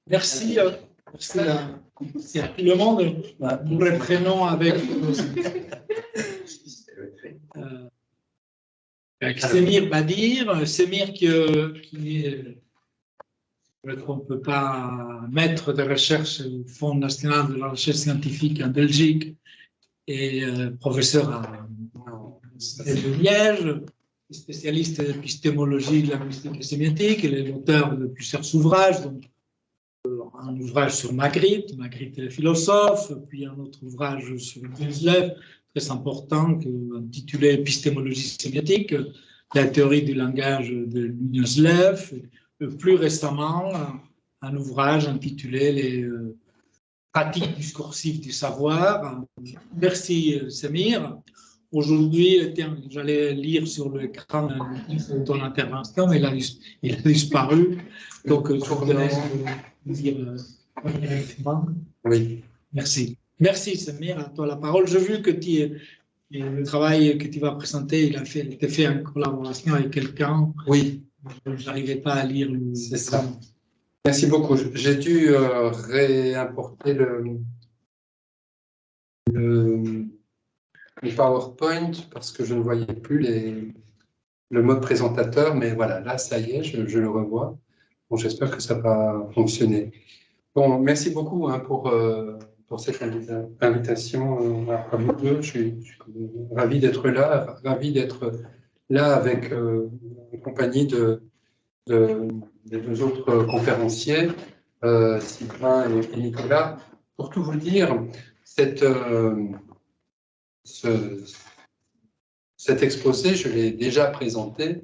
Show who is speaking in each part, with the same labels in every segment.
Speaker 1: Merci, merci à tout le monde. Nous reprenons avec Semir Badir. Semir on ne peut pas maître de recherche au Fonds national de la recherche scientifique en Belgique et professeur à de Liège, spécialiste d'épistémologie de la linguistique et sémiotique. Il est l'auteur de plusieurs ouvrages, donc un ouvrage sur Magritte et le philosophe, puis un autre ouvrage sur Winslev, très important, intitulé Épistémologie sémiotique, la théorie du langage de Winslev. Plus récemment, un ouvrage intitulé Les pratiques discursives du savoir. Merci, Semir. Aujourd'hui, j'allais lire sur l'écran ton intervention, mais il a disparu. Donc, je vous laisse dire directement.
Speaker 2: Oui.
Speaker 1: Merci. Merci, Semir. À toi la parole. J'ai vu que le travail que tu vas présenter, il a été fait en collaboration avec quelqu'un.
Speaker 2: Oui.
Speaker 1: Je n'arrivais pas à lire.
Speaker 2: C'est ça. Merci beaucoup. J'ai dû réimporter le PowerPoint parce que je ne voyais plus le mode présentateur, mais voilà, là, ça y est, je le revois. Bon, j'espère que ça va fonctionner. Bon, merci beaucoup pour cette invitation à vous deux. Je suis ravi d'être là, avec en compagnie des deux autres conférenciers, Sylvain et Nicolas. Pour tout vous dire, cet exposé, je l'ai déjà présenté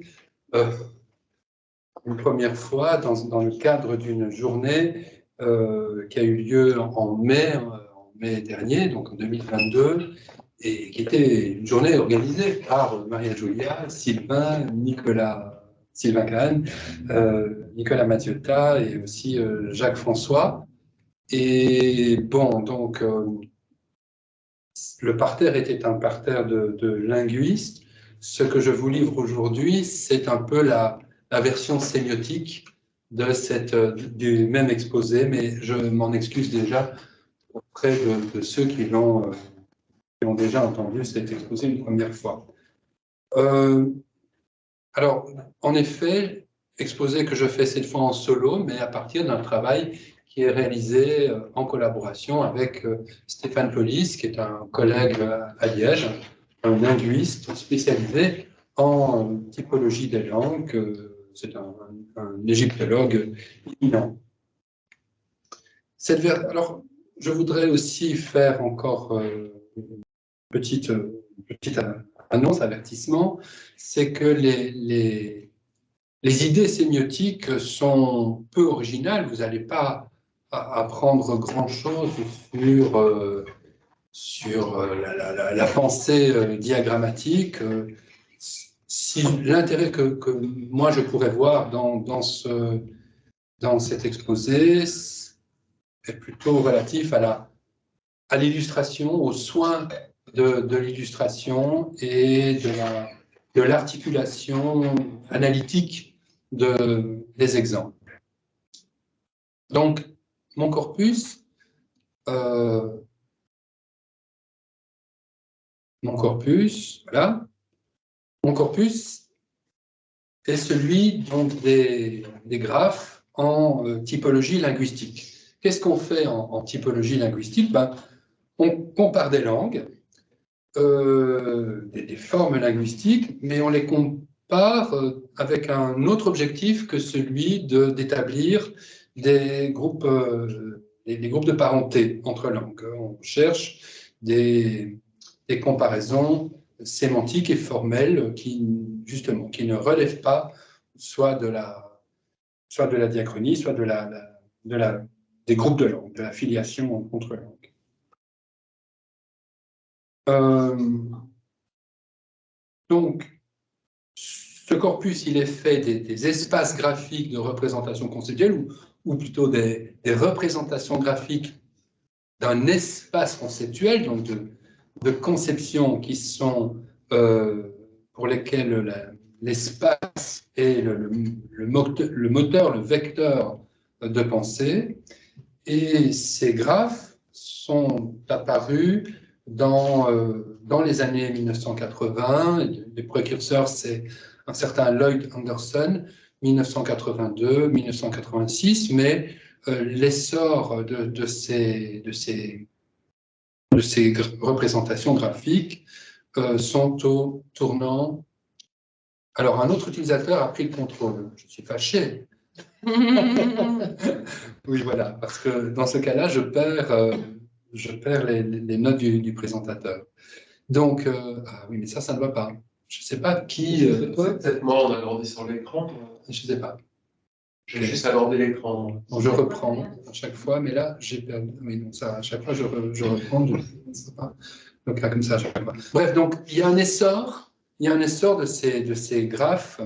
Speaker 2: une première fois dans le cadre d'une journée qui a eu lieu en mai dernier, donc en 2022, et qui était une journée organisée par Maria Julia, Sylvain Kahn, Nicolas Mathiota et aussi Jacques François. Et bon, donc, le parterre était un parterre de linguistes. Ce que je vous livre aujourd'hui, c'est un peu la version sémiotique du même exposé, mais je m'en excuse déjà auprès de ceux qui ont déjà entendu cet exposé une première fois. Alors, en effet, exposé que je fais cette fois en solo, mais à partir d'un travail qui est réalisé en collaboration avec Stéphane Polis, qui est un collègue à Liège, un linguiste spécialisé en typologie des langues. C'est un égyptologue éminent. Alors, je voudrais aussi faire encore une petite annonce, avertissement, c'est que les idées sémiotiques sont peu originales. Vous n'allez pas apprendre grand-chose sur la pensée diagrammatique. Si l'intérêt que moi je pourrais voir dans cet exposé est plutôt relatif à l'illustration, aux soins de l'illustration et de l'articulation analytique des exemples. Donc, mon corpus est celui donc des graphes en typologie linguistique. Qu'est-ce qu'on fait en typologie linguistique? On compare des langues, des formes linguistiques, mais on les compare avec un autre objectif que celui d'établir des groupes de parenté entre langues. On cherche des comparaisons sémantiques et formelles qui ne relèvent pas soit de la diachronie, soit des groupes de langues, de la filiation entre langues. Donc, ce corpus, il est fait des espaces graphiques de représentation conceptuelle, ou plutôt des représentations graphiques d'un espace conceptuel, donc de conceptions qui sont pour lesquelles l'espace est le moteur, le vecteur de pensée. Et ces graphes sont apparus dans les années 1980. Les précurseurs, c'est un certain Lloyd Anderson, 1982, 1986, mais l'essor de ces représentations graphiques sont au tournant. Alors, un autre utilisateur a pris le contrôle. Je suis fâché. Oui, voilà, parce que dans ce cas-là, je perds les notes du présentateur. Donc, ah oui, mais ça ne va pas. Je ne sais pas qui.
Speaker 3: Peut-être moi, on a grandi sur l'écran.
Speaker 2: Je ne sais pas.
Speaker 3: J'ai juste abordé l'écran.
Speaker 2: Bon, je reprends à chaque fois, mais là, j'ai perdu. Oui, donc ça, à chaque fois, je reprends. Je ne sais pas. Donc là, comme ça, à chaque fois. Bref, donc, il y a un essor de ces graphes,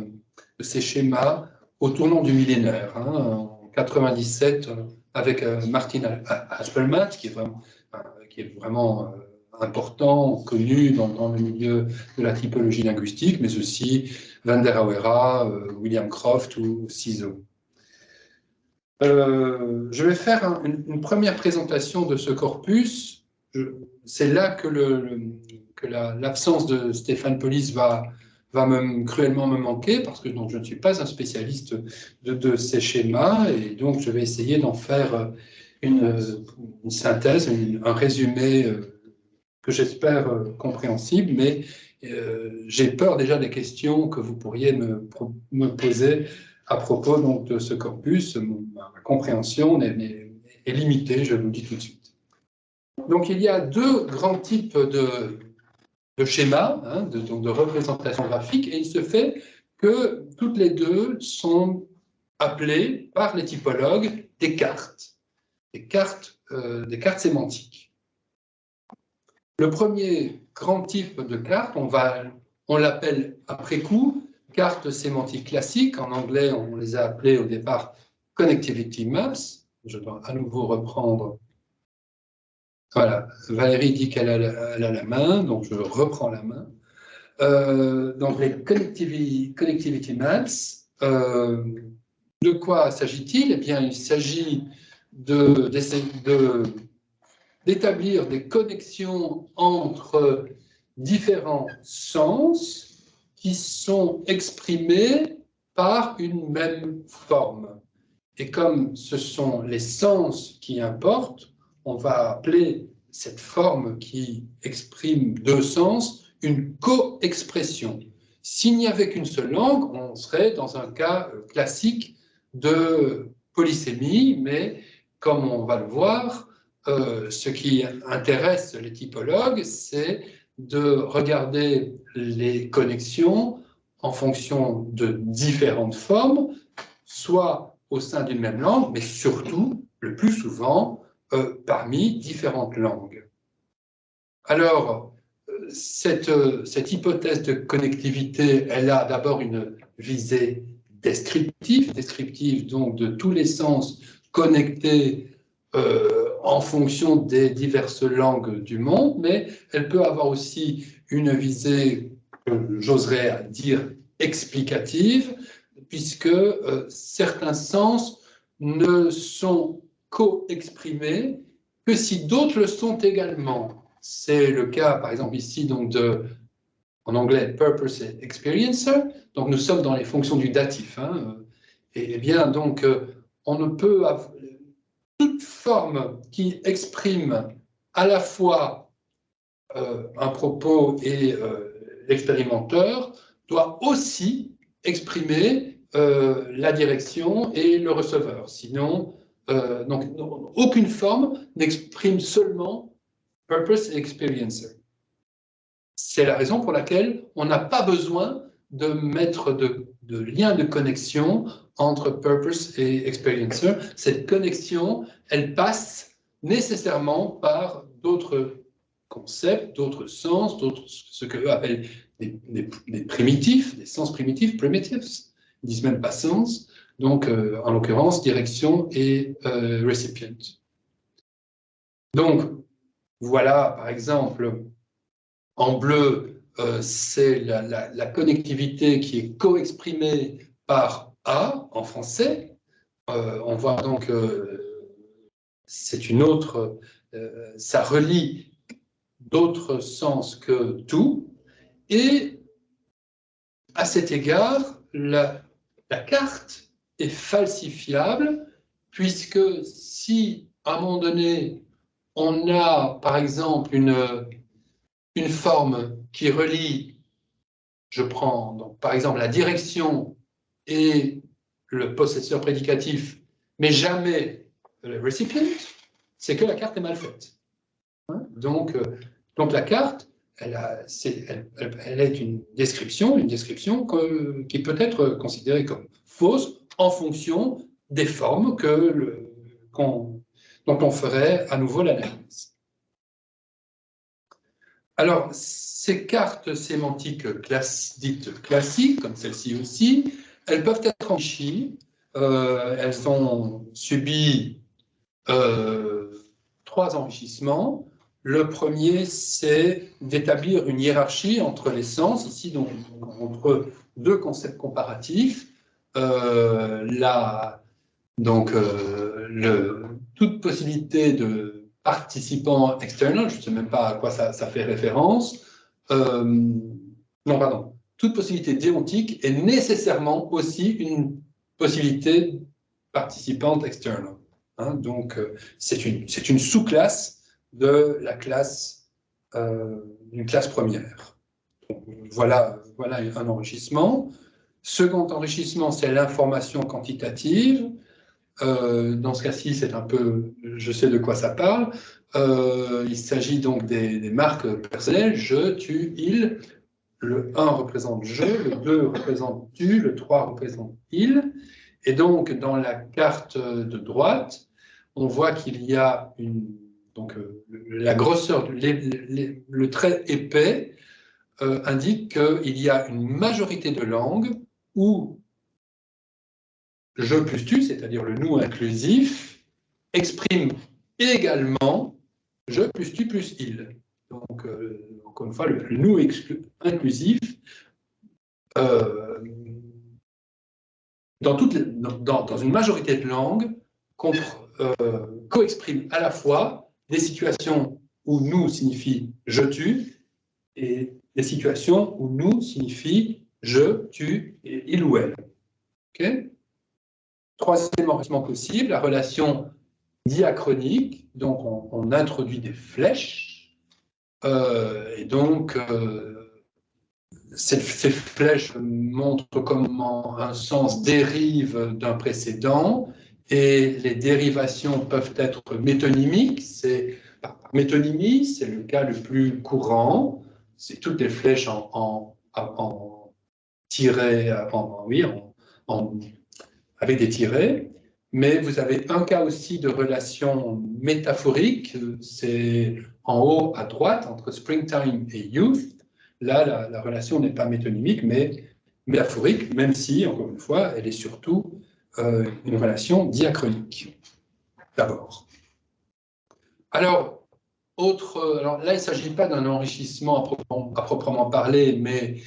Speaker 2: de ces schémas au tournant du millénaire, hein, en 97, avec Martin Haspelmath, qui est vraiment important, connu dans le milieu de la typologie linguistique, mais aussi Van der Auwera, William Croft ou CISO. Je vais faire une première présentation de ce corpus. C'est là que l'absence de Stéphane Polis va cruellement me manquer, parce que donc, je ne suis pas un spécialiste de ces schémas, et donc je vais essayer d'en faire une synthèse, un résumé que j'espère compréhensible, mais j'ai peur déjà des questions que vous pourriez me poser à propos donc, de ce corpus. Ma compréhension est limitée, je vous le dis tout de suite. Donc il y a deux grands types de schémas, hein, de représentation graphique, et il se fait que toutes les deux sont appelées par les typologues des cartes sémantiques. Le premier grand type de carte, on l'appelle après coup carte sémantique classique. En anglais, on les a appelées au départ connectivity maps. Je dois à nouveau reprendre. Voilà, Valérie dit qu'elle a la main, donc je reprends la main. Donc les connectivity maps, de quoi s'agit-il? Eh bien, il s'agit d'établir des connexions entre différents sens qui sont exprimés par une même forme. Et comme ce sont les sens qui importent, on va appeler cette forme qui exprime deux sens une co-expression. S'il n'y avait qu'une seule langue, on serait dans un cas classique de polysémie, mais comme on va le voir, ce qui intéresse les typologues, c'est de regarder les connexions en fonction de différentes formes, soit au sein d'une même langue, mais surtout, le plus souvent, parmi différentes langues. Alors, cette hypothèse de connectivité, elle a d'abord une visée descriptive donc de tous les sens connectés en fonction des diverses langues du monde, mais elle peut avoir aussi une visée, j'oserais dire, explicative, puisque certains sens ne sont co-exprimés que si d'autres le sont également. C'est le cas, par exemple, ici, donc en anglais, purpose et experiencer. Donc, nous sommes dans les fonctions du datif. Hein, et bien, donc, on ne peut avoir toute forme qui exprime à la fois un propos et l'expérimenteur doit aussi exprimer la direction et le receveur. Sinon, donc, aucune forme n'exprime seulement purpose et experiencer. C'est la raison pour laquelle on n'a pas besoin de mettre de lien de connexion entre purpose et experiencer. Cette connexion, elle passe nécessairement par d'autres concepts, d'autres sens, ce que eux appellent des primitifs, des sens primitifs, primitives. Ils disent même pas sens. Donc, en l'occurrence, direction et recipient. Donc, voilà, par exemple, en bleu, c'est la connectivité qui est co-exprimée par A en français. on voit donc c'est une autre, ça relie d'autres sens que tout, et à cet égard, la carte est falsifiable, puisque si à un moment donné, on a par exemple une forme qui relie, je prends donc par exemple la direction et le possesseur prédicatif, mais jamais le recipient, c'est que la carte est mal faite. Donc la carte, elle est une description qui peut être considérée comme fausse en fonction des formes dont on ferait à nouveau l'analyse. Alors, ces cartes sémantiques dites classiques, comme celle-ci aussi, elles peuvent être enrichies. Elles ont subi 3 enrichissements. Le premier, c'est d'établir une hiérarchie entre les sens, ici donc entre 2 concepts comparatifs. Toute possibilité de participant external, je ne sais même pas à quoi ça fait référence, toute possibilité déontique est nécessairement aussi une possibilité participante external. Donc, c'est une sous-classe de la classe, d'une classe première. Donc, voilà un enrichissement. Second enrichissement, c'est l'information quantitative. Dans ce cas-ci, c'est un peu, je sais de quoi ça parle. Il s'agit donc des marques personnelles, je, tu, il. Le 1 représente je, le 2 représente tu, le 3 représente il. Et donc, dans la carte de droite, on voit qu'il y a la grosseur, le trait épais indique qu'il y a une majorité de langues où je plus tu, c'est-à-dire le nous inclusif, exprime également je plus tu plus il. Donc, encore une fois, le nous inclusif, dans une majorité de langues, co-exprime à la fois des situations où nous signifie je tu et des situations où nous signifie je, tu et il ou elle. Okay. Troisième enrichissement possible, la relation diachronique. Donc, on introduit des flèches. Et donc, ces flèches montrent comment un sens dérive d'un précédent. Et les dérivations peuvent être métonymiques. Métonymie, c'est le cas le plus courant. C'est toutes les flèches en tirets, avec des tirets, mais vous avez un cas aussi de relation métaphorique, c'est en haut à droite, entre springtime et youth. Là, la relation n'est pas métonymique, mais métaphorique, même si, encore une fois, elle est surtout une relation diachronique, d'abord. Alors là, il ne s'agit pas d'un enrichissement à proprement parler, mais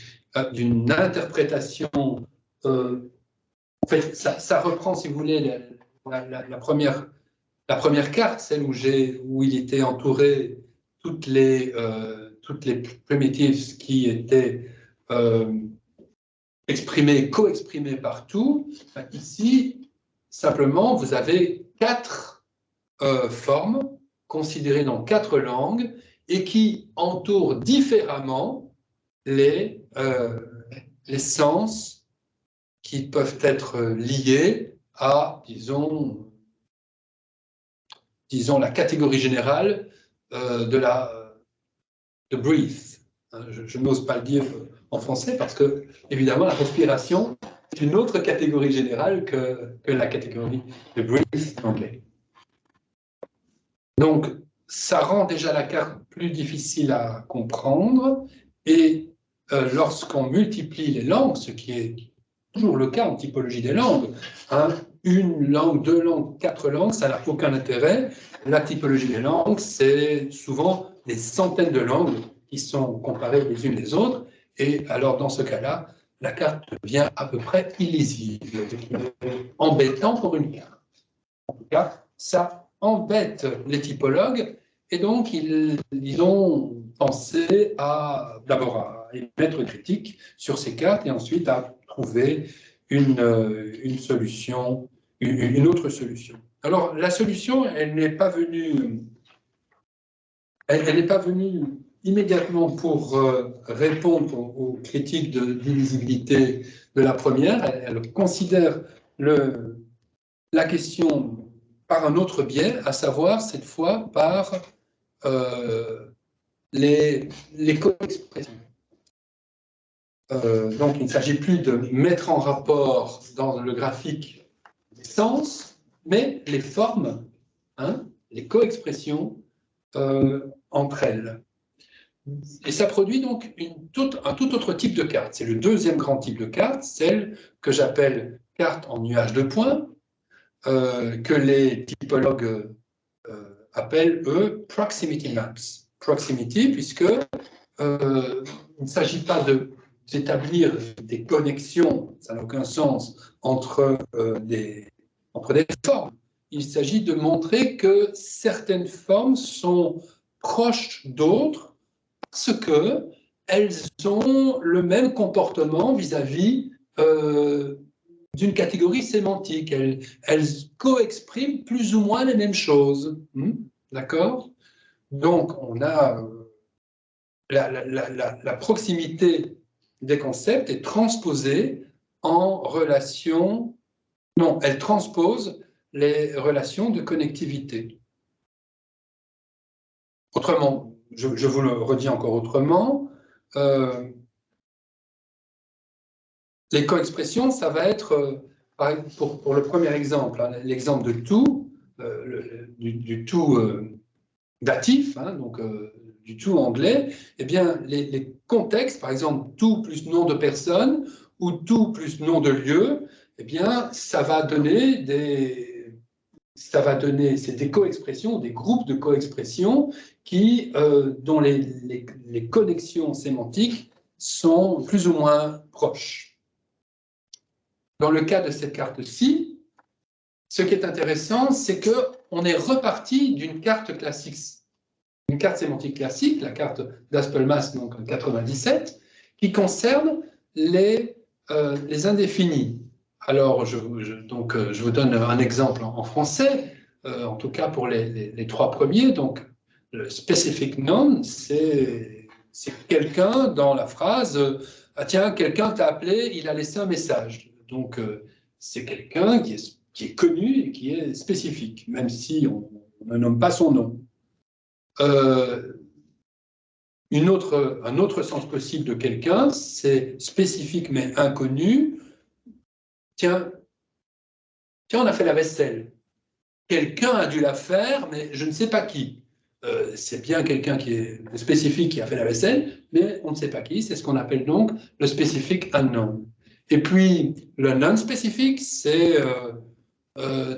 Speaker 2: d'une interprétation. En fait, ça reprend, si vous voulez, la première carte, celle où il était entouré toutes les primitives qui étaient co-exprimées partout. Ici, simplement, vous avez 4 formes considérées dans 4 langues et qui entourent différemment les sens qui peuvent être liés à, disons la catégorie générale de breathe. Je n'ose pas le dire en français parce que, évidemment, la respiration est une autre catégorie générale que la catégorie de breathe en anglais. Donc, ça rend déjà la carte plus difficile à comprendre et lorsqu'on multiplie les langues, ce qui est toujours le cas en typologie des langues, une langue, 2 langues, 4 langues, ça n'a aucun intérêt. La typologie des langues, c'est souvent des centaines de langues qui sont comparées les unes les autres. Et alors, dans ce cas-là, la carte devient à peu près illisible, embêtant pour une carte. En tout cas, ça embête les typologues, et donc ils ont pensé d'abord à émettre une critique sur ces cartes, et ensuite à trouver une solution, une autre solution. Alors, la solution, elle n'est pas venue immédiatement pour répondre aux critiques d'illisibilité de la première. Elle considère la question par un autre biais, à savoir cette fois par les co-expressions. Donc, il ne s'agit plus de mettre en rapport dans le graphique les sens, mais les formes, hein, les co-expressions entre elles. Et ça produit donc un tout autre type de carte. C'est le deuxième grand type de carte, celle que j'appelle carte en nuage de points, que les typologues appellent, eux, proximity maps. Proximity, puisque il ne s'agit pas d'établir des connexions, ça n'a aucun sens, entre des formes. Il s'agit de montrer que certaines formes sont proches d'autres parce qu'elles ont le même comportement vis-à-vis d'une catégorie sémantique. Elles co-expriment plus ou moins les mêmes choses. D'accord? Donc, on a la proximité des concepts est transposée en relation. Non, elle transpose les relations de connectivité. Autrement, je vous le redis encore autrement, les co-expressions, ça va être, pour le premier exemple, hein, l'exemple de tout, du tout datif, hein, donc du tout anglais, eh bien, les contextes, par exemple, tout plus nom de personne ou tout plus nom de lieu, eh bien, ça va donner c'est des co-expressions, des groupes de co-expressions dont les connexions sémantiques sont plus ou moins proches. Dans le cas de cette carte-ci, ce qui est intéressant, c'est qu'on est reparti d'une carte classique, une carte sémantique classique, la carte d'Aspelmas, donc 97, qui concerne les indéfinis. Alors, je vous donne un exemple en français, en tout cas pour les trois premiers. Donc, le specific noun, c'est quelqu'un dans la phrase « Ah tiens, quelqu'un t'a appelé, il a laissé un message ». Donc, c'est quelqu'un qui est connu et qui est spécifique, même si on ne nomme pas son nom. Un autre sens possible de quelqu'un, c'est spécifique mais inconnu. Tiens, on a fait la vaisselle. Quelqu'un a dû la faire, mais je ne sais pas qui. C'est bien quelqu'un qui est spécifique qui a fait la vaisselle, mais on ne sait pas qui. C'est ce qu'on appelle donc le specific unknown. Et puis, le non-spécifique, c'est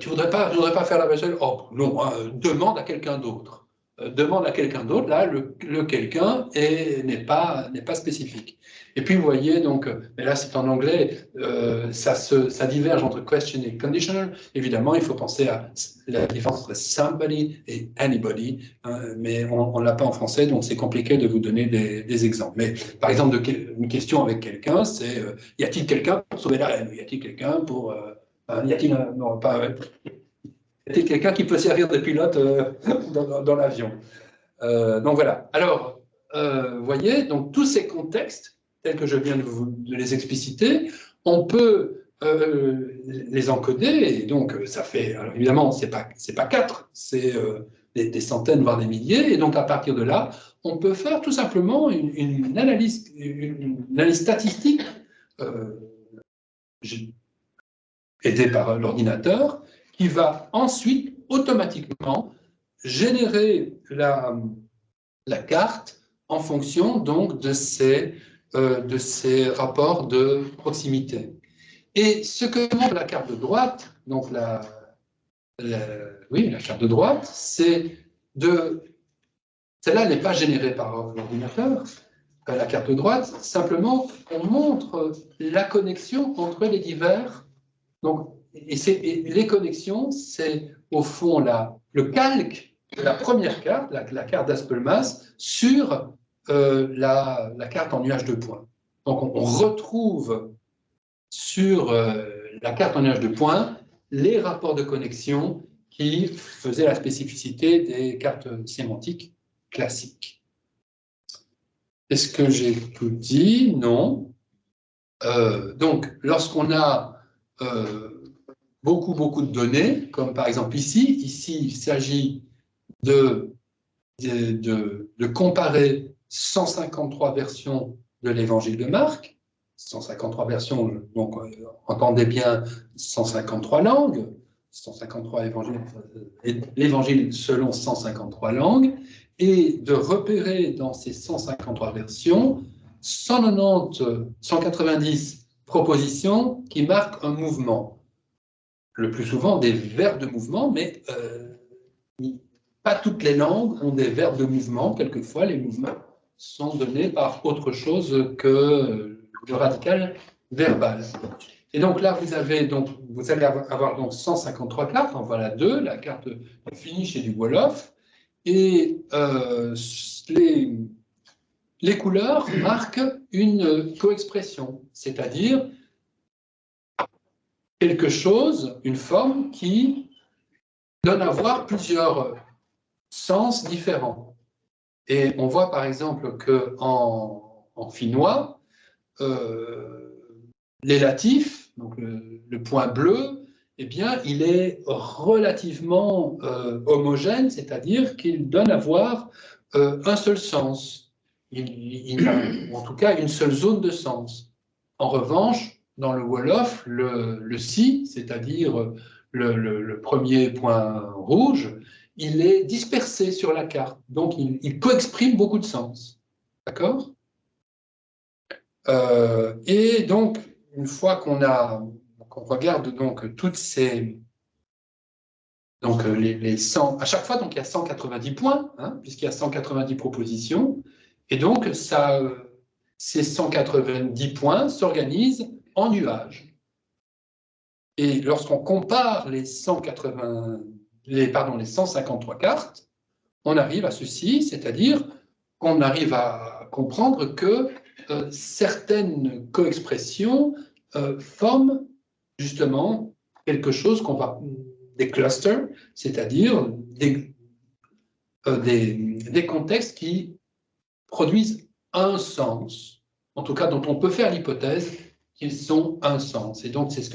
Speaker 2: tu voudrais pas faire la vaisselle? Oh non, hein, demande à quelqu'un d'autre. Demande à quelqu'un d'autre, là, le quelqu'un n'est pas spécifique. Et puis, vous voyez, donc, mais là, c'est en anglais, ça diverge entre question et conditional. Évidemment, il faut penser à la différence entre somebody et anybody, hein, mais on ne l'a pas en français, donc c'est compliqué de vous donner des exemples. Mais, par exemple, une question avec quelqu'un, c'est y a-t-il quelqu'un pour sauver la reine? Y a-t-il quelqu'un pour... y a-t-il quelqu'un qui peut servir de pilote dans l'avion? Donc voilà. Alors, vous voyez, donc tous ces contextes, tels que je viens de les expliciter, on peut les encoder, et donc ça fait, alors évidemment, c'est pas 4, c'est des centaines, voire des milliers, et donc à partir de là, on peut faire tout simplement une analyse statistique aidée par l'ordinateur, qui va ensuite automatiquement générer la carte en fonction donc de ces rapports de proximité. Et ce que montre la carte de droite, donc la carte de droite, c'est celle-là n'est pas générée par l'ordinateur, la carte de droite, simplement, on montre la connexion entre les divers. Donc, et les connexions, c'est au fond le calque de la première carte, la carte d'Aspelmas, sur la carte en nuage de points. Donc, on retrouve sur la carte en nuage de points les rapports de connexion qui faisaient la spécificité des cartes sémantiques classiques. Est-ce que j'ai tout dit? Non. Donc, lorsqu'on a beaucoup de données, comme par exemple ici, il s'agit de comparer 153 versions de l'évangile de Marc, 153 versions, donc entendez bien 153 langues, 153 évangiles, l'évangile selon 153 langues, et de repérer dans ces 153 versions 190 propositions qui marquent un mouvement. Le plus souvent des verbes de mouvement, mais pas toutes les langues ont des verbes de mouvement. Quelquefois, les mouvements sont donnés par autre chose que le radical verbal. Et donc là, vous allez avoir donc 153 cartes. En voilà deux, la carte du Finnish et du Wolof. Et les couleurs marquent une coexpression, c'est-à-dire quelque chose, une forme qui donne à voir plusieurs sens différents. Et on voit par exemple qu'en finnois, l'élatif, donc le point bleu, eh bien, il est relativement homogène, c'est-à-dire qu'il donne à voir un seul sens. Il a en tout cas une seule zone de sens. En revanche, dans le Wolof, le si, c'est-à-dire le premier point rouge, il est dispersé sur la carte. Donc, il co-exprime beaucoup de sens. D'accord? Et donc, une fois qu'on regarde donc toutes ces... Donc, les 100... À chaque fois, donc, il y a 190 points, hein, puisqu'il y a 190 propositions. Et donc, ces 190 points s'organisent en nuages. Et lorsqu'on compare les 153 cartes, on arrive à ceci, c'est-à-dire qu'on arrive à comprendre que certaines coexpressions forment justement quelque chose des clusters, c'est-à-dire des contextes qui produisent un sens, en tout cas dont on peut faire l'hypothèse qu'ils sont un sens. Et donc, c'est ce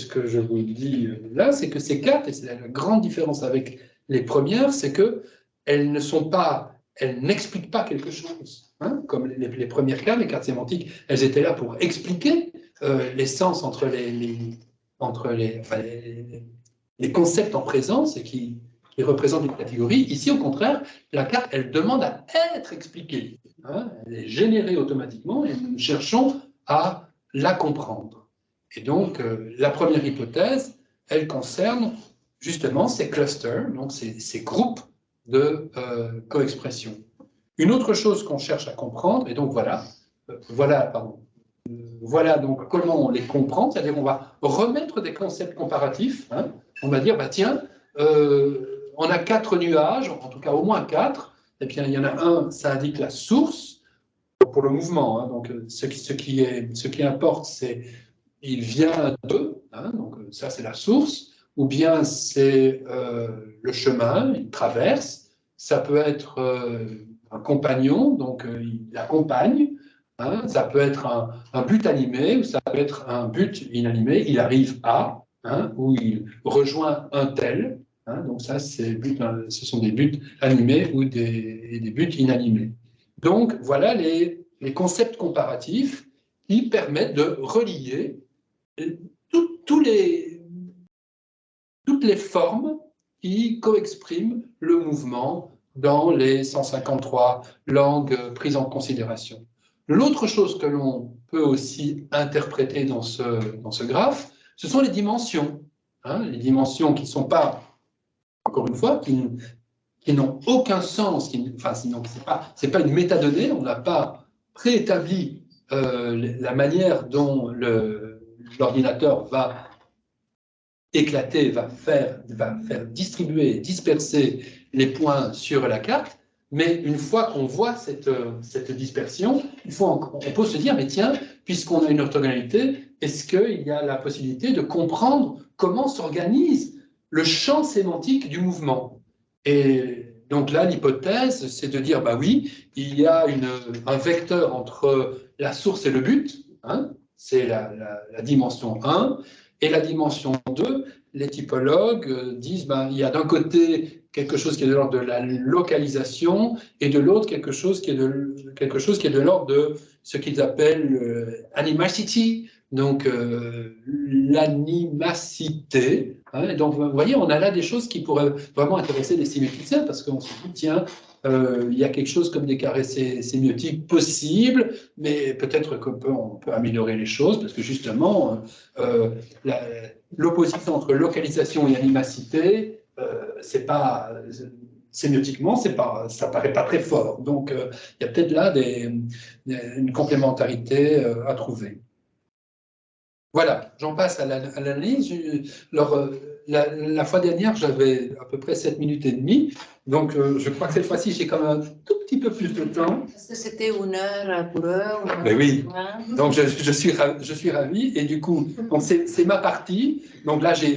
Speaker 2: que je vous dis là, c'est que ces cartes, et c'est la grande différence avec les premières, c'est qu'elles n'expliquent pas quelque chose. Hein, comme les premières cartes, les cartes sémantiques, elles étaient là pour expliquer les sens entre les concepts en présence et qui représentent une catégorie. Ici, au contraire, la carte, elle demande à être expliquée. Hein, elle est générée automatiquement et nous cherchons à la comprendre. Et donc, la première hypothèse, elle concerne justement ces clusters, donc ces groupes de coexpression. Une autre chose qu'on cherche à comprendre, et donc voilà donc comment on les comprend, c'est-à-dire on va remettre des concepts comparatifs. Hein, on va dire, bah tiens, on a 4 nuages, en tout cas au moins 4, et bien il y en a un, ça indique la source, pour le mouvement, hein, donc ce qui importe, c'est il vient d'eux, hein, donc ça c'est la source, ou bien c'est le chemin, il traverse, ça peut être un compagnon, donc il accompagne, hein, ça peut être un but animé, ou ça peut être un but inanimé, il arrive à, hein, ou il rejoint un tel, hein, donc ça ce sont des buts animés ou des buts inanimés. Donc, voilà les concepts comparatifs qui permettent de relier toutes les formes qui co-expriment le mouvement dans les 153 langues prises en considération. L'autre chose que l'on peut aussi interpréter dans ce graphe, ce sont les dimensions. Hein, les dimensions qui ne sont pas, encore une fois, qui n'ont aucun sens, sinon c'est pas une métadonnée, on n'a pas préétabli la manière dont l'ordinateur va éclater, va faire distribuer, disperser les points sur la carte, mais une fois qu'on voit cette dispersion, on peut se dire, mais tiens, puisqu'on a une orthogonalité, est-ce qu'il y a la possibilité de comprendre comment s'organise le champ sémantique du mouvement? Et donc là, l'hypothèse, c'est de dire, bah oui, il y a un vecteur entre la source et le but, hein, c'est la dimension 1, et la dimension 2, les typologues disent il y a d'un côté quelque chose qui est de l'ordre de la localisation et de l'autre quelque chose qui est de l'ordre de ce qu'ils appellent animacity, donc l'animacité. Hein, donc vous voyez, on a là des choses qui pourraient vraiment intéresser les sémioticiens parce qu'on se dit, tiens, il y a quelque chose comme des carrés sémiotiques possibles, mais peut-être qu'on peut améliorer les choses parce que justement, l'opposition entre localisation et animacité, c'est pas sémiotiquement, ça paraît pas très fort. Donc, il y a peut-être là une complémentarité à trouver. Voilà, j'en passe à l'analyse. La fois dernière, j'avais à peu près 7 minutes et demie. Donc, je crois que cette fois-ci, j'ai quand même un tout petit peu plus de temps.
Speaker 4: Est-ce que c'était 1 heure pour eux?
Speaker 2: Mais oui. Donc, je suis ravi. Et du coup, c'est ma partie. Donc là, j'ai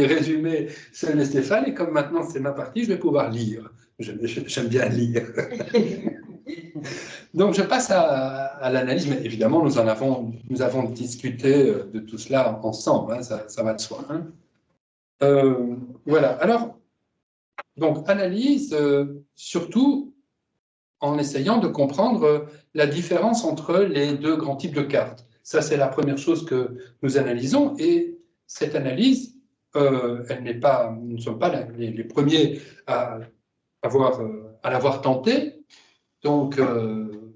Speaker 2: résumé celle de Stéphane. Et comme maintenant, c'est ma partie, je vais pouvoir lire. J'aime bien lire. Donc, je passe à l'analyse, mais évidemment, nous avons discuté de tout cela ensemble, hein, ça va de soi. Hein. Voilà, alors, donc, analyse, surtout en essayant de comprendre la différence entre les deux grands types de cartes. Ça, c'est la première chose que nous analysons, et cette analyse, nous ne sommes pas les premiers à l'avoir tentée. Donc,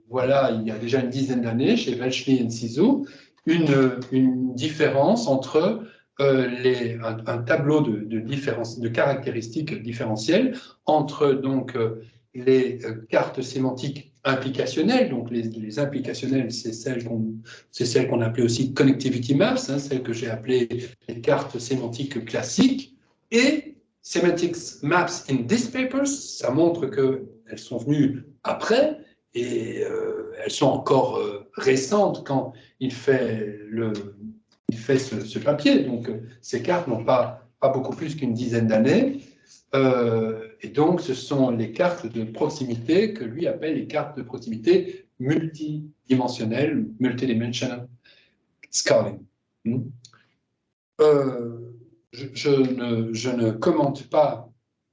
Speaker 2: voilà, il y a déjà une dizaine d'années, chez Welchly et Sizou, une différence entre un tableau de caractéristiques différentielles entre donc, les cartes sémantiques implicationnelles. Donc, les implicationnelles, c'est celles qu'on appelait aussi connectivity maps, hein, celles que j'ai appelées les cartes sémantiques classiques, et semantics maps in these papers, ça montre qu'elles sont venues après, et elles sont encore récentes quand il fait ce papier. Donc, ces cartes n'ont pas beaucoup plus qu'une dizaine d'années. Et donc, ce sont les cartes de proximité que lui appelle les cartes de proximité multidimensionnelles, multidimensional scaling. Je ne commente pas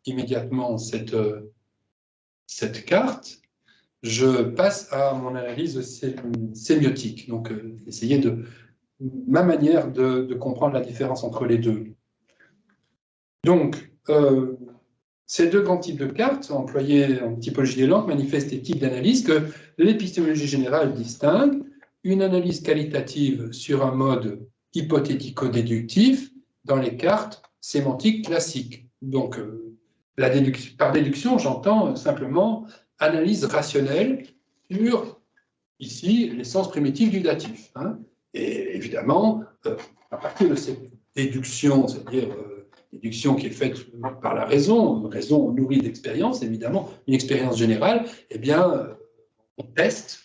Speaker 2: immédiatement cette carte. Je passe à mon analyse sémiotique, donc essayer ma manière de comprendre la différence entre les deux. Donc, ces deux grands types de cartes, employés en typologie des langues, manifestent des types d'analyse que l'épistémologie générale distingue: une analyse qualitative sur un mode hypothético-déductif dans les cartes sémantiques classiques. Donc, par déduction, j'entends simplement analyse rationnelle sur, ici, l'essence primitive du datif. Hein. Et évidemment, à partir de cette déduction, c'est-à-dire déduction qui est faite par la raison, une raison nourrie d'expérience, évidemment, une expérience générale, eh bien, on teste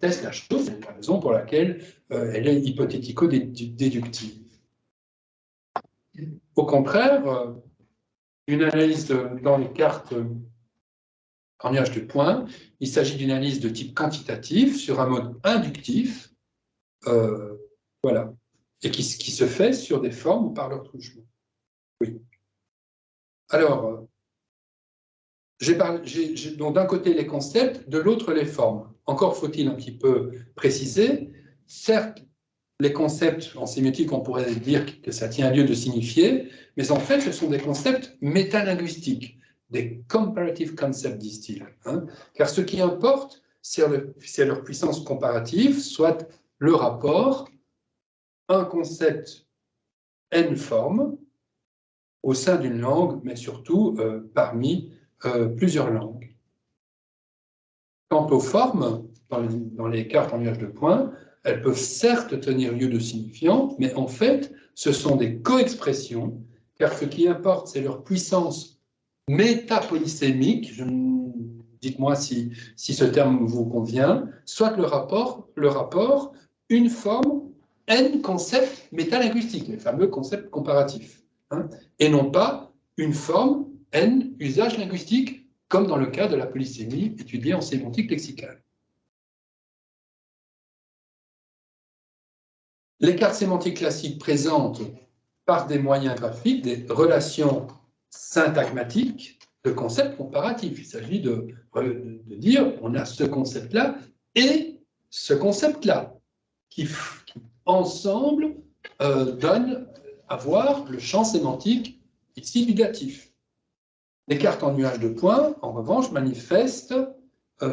Speaker 2: la chose, c'est la raison pour laquelle elle est hypothético-déductive. Au contraire, une analyse dans les cartes en nuage de points, il s'agit d'une analyse de type quantitatif sur un mode inductif, voilà, et qui se fait sur des formes ou par leur truchement. Oui. Alors, j'ai donc d'un côté les concepts, de l'autre les formes. Encore faut-il un petit peu préciser. Certes, les concepts en sémiotique, on pourrait dire que ça tient lieu de signifier, mais en fait, ce sont des concepts métalinguistiques, des comparative concepts, disent-ils. Hein, car ce qui importe, c'est leur puissance comparative, soit le rapport, un concept, n formes, au sein d'une langue, mais surtout parmi plusieurs langues. Quant aux formes, dans les cartes en nuage de points, elles peuvent certes tenir lieu de signifiant, mais en fait, ce sont des coexpressions, car ce qui importe, c'est leur puissance métapolysémique, dites-moi si ce terme vous convient, soit le rapport une forme, n concepts métalinguistiques, les fameux concepts comparatifs, hein, et non pas une forme, n usages linguistiques, comme dans le cas de la polysémie étudiée en sémantique lexicale. Les cartes sémantiques classiques présentent, par des moyens graphiques, des relations syntagmatiques de concepts comparatifs. Il s'agit de dire, on a ce concept-là et ce concept-là, qui ensemble donnent à voir le champ sémantique ici du datif. Les cartes en nuage de points, en revanche, manifestent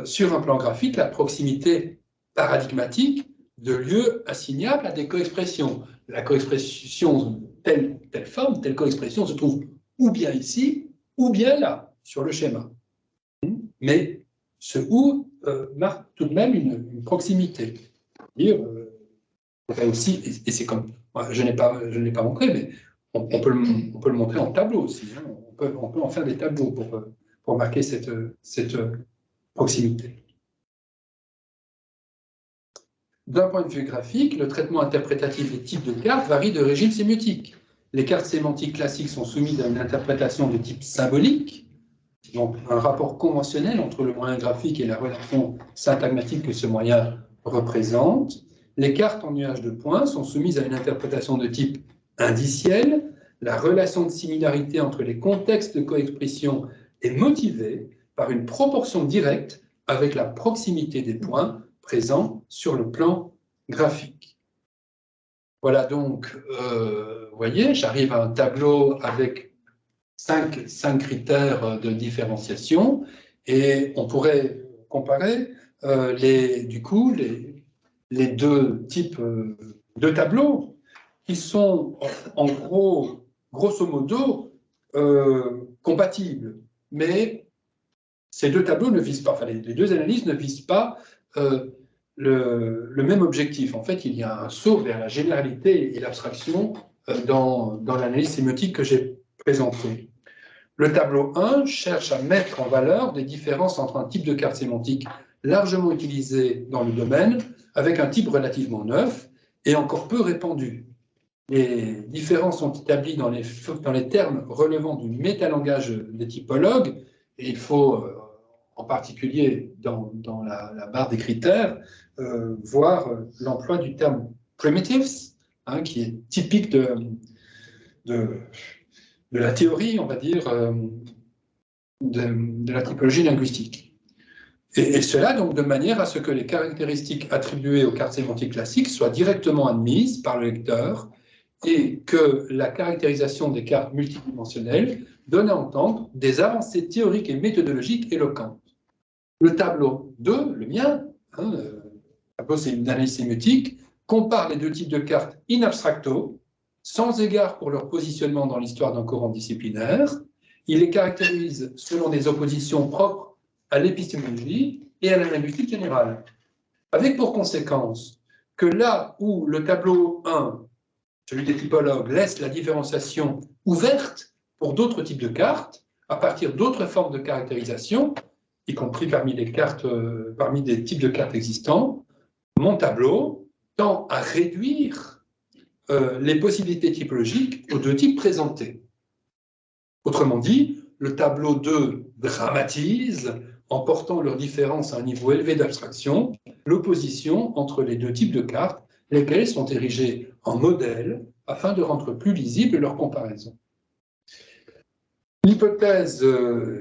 Speaker 2: sur un plan graphique la proximité paradigmatique de lieux assignables à des coexpressions. La coexpression telle forme, telle coexpression se trouve ou bien ici, ou bien là, sur le schéma. Mais ce ou marque tout de même une proximité. Aussi, et c'est comme, je n'ai pas montré, mais on peut le montrer en tableau aussi. Hein. On peut en faire des tableaux pour marquer cette proximité. D'un point de vue graphique, le traitement interprétatif des types de cartes varie de régime sémiotique. Les cartes sémantiques classiques sont soumises à une interprétation de type symbolique, donc un rapport conventionnel entre le moyen graphique et la relation syntagmatique que ce moyen représente. Les cartes en nuage de points sont soumises à une interprétation de type indiciel. La relation de similarité entre les contextes de coexpression est motivée par une proportion directe avec la proximité des points présents sur le plan graphique. Voilà donc, vous voyez, j'arrive à un tableau avec cinq critères de différenciation et on pourrait comparer les deux types de tableaux qui sont en gros, grosso modo, compatibles. Mais ces deux tableaux ne visent pas, enfin les deux analyses ne visent pas le même objectif. En fait, il y a un saut vers la généralité et l'abstraction dans l'analyse sémiotique que j'ai présentée. Le tableau 1 cherche à mettre en valeur des différences entre un type de carte sémantique largement utilisé dans le domaine avec un type relativement neuf et encore peu répandu. Les différences sont établies dans les termes relevant du métalangage des typologues, et il faut, en particulier dans la barre des critères, voir l'emploi du terme primitives, hein, qui est typique de la théorie, on va dire, de la typologie linguistique. Et cela donc de manière à ce que les caractéristiques attribuées aux cartes sémantiques classiques soient directement admises par le lecteur et que la caractérisation des cartes multidimensionnelles donne à entendre des avancées théoriques et méthodologiques éloquentes. Le tableau 2, le mien, le tableau c'est une analyse sémiotique, compare les deux types de cartes in abstracto, sans égard pour leur positionnement dans l'histoire d'un courant disciplinaire. Il les caractérise selon des oppositions propres à l'épistémologie et à la linguistique générale, avec pour conséquence que là où le tableau 1, celui des typologues, laisse la différenciation ouverte pour d'autres types de cartes, à partir d'autres formes de caractérisation, y compris parmi des types de cartes existants, mon tableau tend à réduire les possibilités typologiques aux deux types présentés. Autrement dit, le tableau 2 dramatise, en portant leurs différences à un niveau élevé d'abstraction, l'opposition entre les deux types de cartes, lesquelles sont érigées en modèles afin de rendre plus lisible leur comparaison. L'hypothèse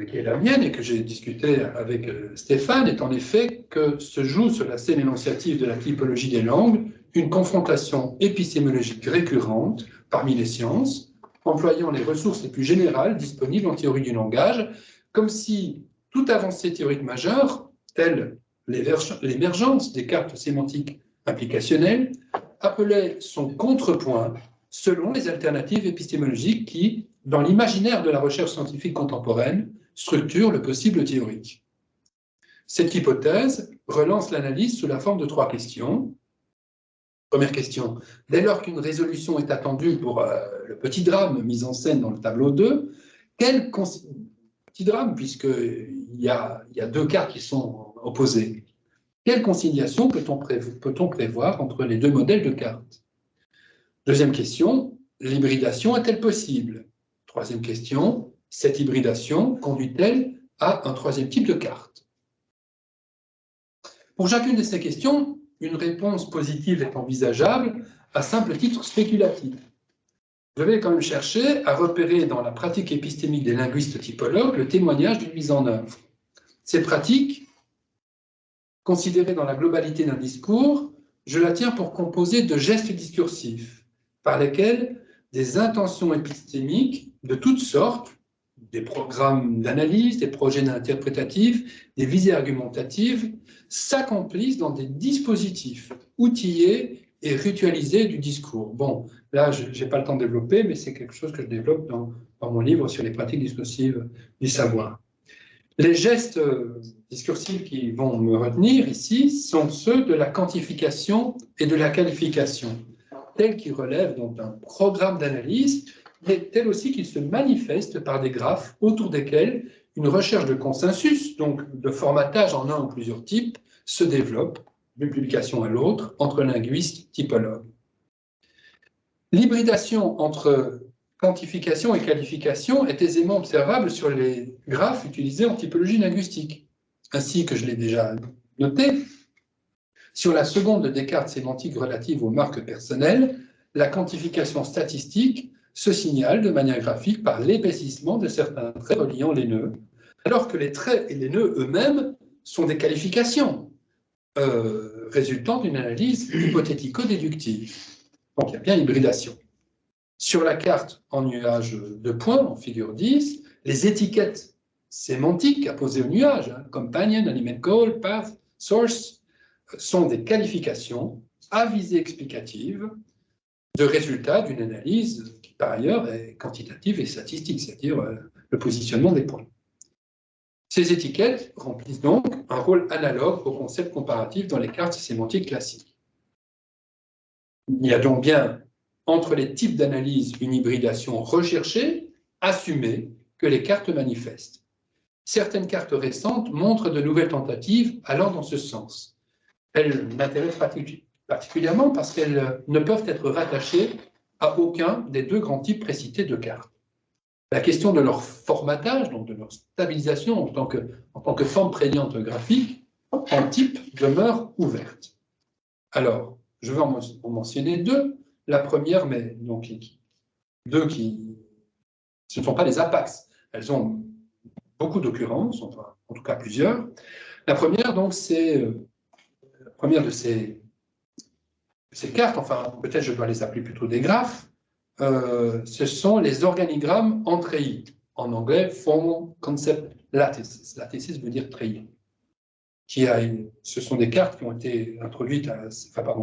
Speaker 2: qui est la mienne et que j'ai discutée avec Stéphane est en effet que se joue sur la scène énonciative de la typologie des langues une confrontation épistémologique récurrente parmi les sciences, employant les ressources les plus générales disponibles en théorie du langage, comme si toute avancée théorique majeure, telle l'émergence des cartes sémantiques applicationnelles, appelait son contrepoint selon les alternatives épistémologiques qui, dans l'imaginaire de la recherche scientifique contemporaine, structurent le possible théorique. Cette hypothèse relance l'analyse sous la forme de 3 questions. Première question, dès lors qu'une résolution est attendue pour le petit drame mis en scène dans le tableau 2, petit drame puisqu'il y a 2 cartes qui sont opposées, quelle conciliation peut-on prévoir entre les 2 modèles de cartes? Deuxième question, l'hybridation est-elle possible? Troisième question, cette hybridation conduit-elle à un 3e type de carte? Pour chacune de ces questions, une réponse positive est envisageable à simple titre spéculatif. Je vais quand même chercher à repérer dans la pratique épistémique des linguistes typologues le témoignage d'une mise en œuvre. Ces pratiques, considérées dans la globalité d'un discours, je la tiens pour composée de gestes discursifs, par lesquels des intentions épistémiques de toutes sortes, des programmes d'analyse, des projets interprétatifs, des visées argumentatives, s'accomplissent dans des dispositifs outillés et ritualisés du discours. Bon, là, je n'ai pas le temps de développer, mais c'est quelque chose que je développe dans mon livre sur les pratiques discursives du savoir. Les gestes discursifs qui vont me retenir ici sont ceux de la quantification et de la qualification, tels qu'ils relèvent donc d'un programme d'analyse, mais tels aussi qu'ils se manifestent par des graphes autour desquels une recherche de consensus, donc de formatage en un ou plusieurs types, se développe, d'une publication à l'autre, entre linguistes typologues. L'hybridation entre quantification et qualification est aisément observable sur les graphes utilisés en typologie linguistique. Ainsi que je l'ai déjà noté, sur la seconde des cartes sémantiques relatives aux marques personnelles, la quantification statistique se signale de manière graphique par l'épaississement de certains traits reliant les nœuds, alors que les traits et les nœuds eux-mêmes sont des qualifications résultant d'une analyse hypothético-déductive. Donc il y a bien hybridation. Sur la carte en nuage de points, en figure 10, les étiquettes sémantiques apposées au nuage, companion, animate goal, path, source, sont des qualifications à visée explicative de résultats d'une analyse qui, par ailleurs, est quantitative et statistique, c'est-à-dire le positionnement des points. Ces étiquettes remplissent donc un rôle analogue au concept comparatif dans les cartes sémantiques classiques. Il y a donc bien entre les types d'analyse une hybridation recherchée, assumée, que les cartes manifestent. Certaines cartes récentes montrent de nouvelles tentatives allant dans ce sens. Elles m'intéressent particulièrement parce qu'elles ne peuvent être rattachées à aucun des 2 grands types précités de cartes. La question de leur formatage, donc de leur stabilisation en tant que forme prégnante graphique, en type demeure ouverte. Alors, je vais en mentionner 2. La première, mais donc 2 qui ce ne sont pas les apax. Elles ont beaucoup d'occurrences, enfin, en tout cas plusieurs. La première, donc, c'est la première de ces cartes, enfin, peut-être je dois les appeler plutôt des graphes, ce sont les organigrammes en treillis. En anglais, Formal Concept Lattices. Lattices veut dire treillis. Ce sont des cartes qui ont été introduites,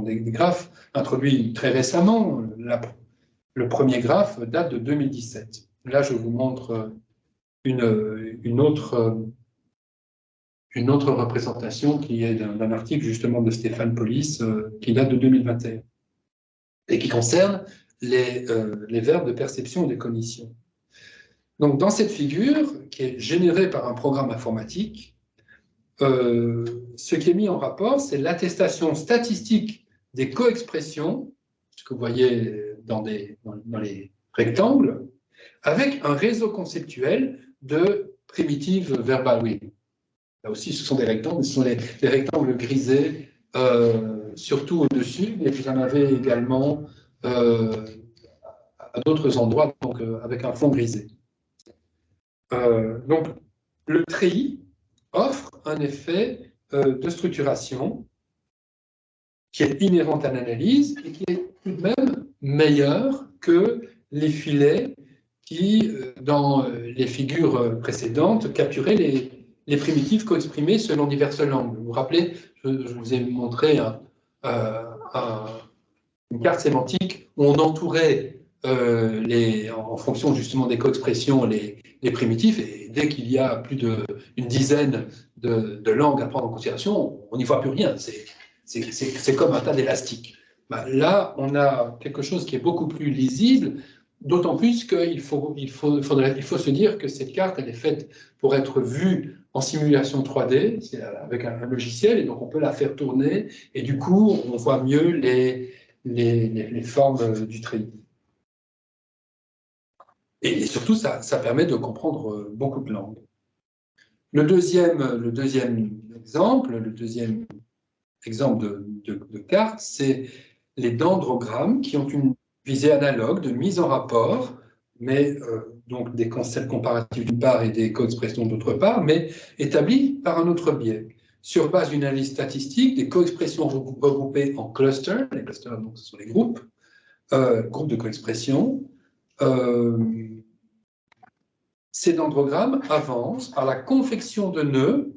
Speaker 2: des graphes introduits très récemment. Le premier graphe date de 2017. Là, je vous montre une autre représentation qui est d'un article justement de Stéphane Polis qui date de 2021 et qui concerne les verbes de perception et de cognition. Donc, dans cette figure, qui est générée par un programme informatique, ce qui est mis en rapport, c'est l'attestation statistique des coexpressions, ce que vous voyez dans les rectangles, avec un réseau conceptuel de primitives verbales. Oui. Là aussi, ce sont des rectangles, ce sont des rectangles grisés, surtout au-dessus, et vous en avez également à d'autres endroits, donc avec un fond grisé. Donc, le treillis offre un effet de structuration qui est inhérent à l'analyse et qui est tout de même meilleur que les filets qui, dans les figures précédentes, capturaient les primitives co-exprimées selon diverses langues. Vous vous rappelez, je vous ai montré une carte sémantique où on entourait en fonction justement des co-expressions, les primitifs, et dès qu'il y a plus d'une dizaine de langues à prendre en considération, on n'y voit plus rien. C'est comme un tas d'élastiques. Ben, là, on a quelque chose qui est beaucoup plus lisible, d'autant plus qu'il faut se dire que cette carte, elle est faite pour être vue en simulation 3D, avec un logiciel, et donc on peut la faire tourner, et du coup, on voit mieux les formes du treillis. Et surtout, ça permet de comprendre beaucoup de langues. Le deuxième exemple de carte, c'est les dendrogrammes qui ont une visée analogue de mise en rapport, mais donc des concepts comparatifs d'une part et des co-expressions d'autre part, mais établis par un autre biais. Sur base d'une analyse statistique, des co-expressions regroupées en clusters, les clusters donc, ce sont les groupes de co-expressions, ces dendrogrammes avancent par la confection de nœuds.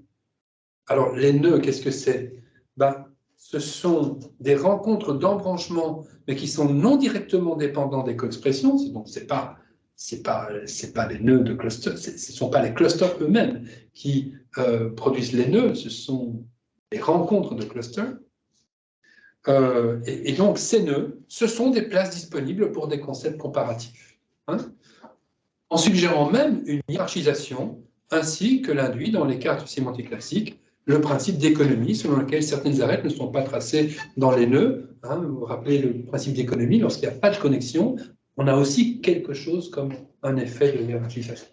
Speaker 2: Alors, les nœuds, qu'est-ce que c'est? Ben, ce sont des rencontres d'embranchements, mais qui sont non directement dépendants des co-expressions. Donc, c'est pas les nœuds de clusters, ce ne sont pas les clusters eux-mêmes qui produisent les nœuds, ce sont les rencontres de clusters. Et donc, ces nœuds, ce sont des places disponibles pour des concepts comparatifs. Hein, en suggérant même une hiérarchisation, ainsi que l'induit dans les cartes sémantiques classiques le principe d'économie, selon lequel certaines arêtes ne sont pas tracées dans les nœuds. Hein, vous vous rappelez le principe d'économie, lorsqu'il n'y a pas de connexion, on a aussi quelque chose comme un effet de hiérarchisation.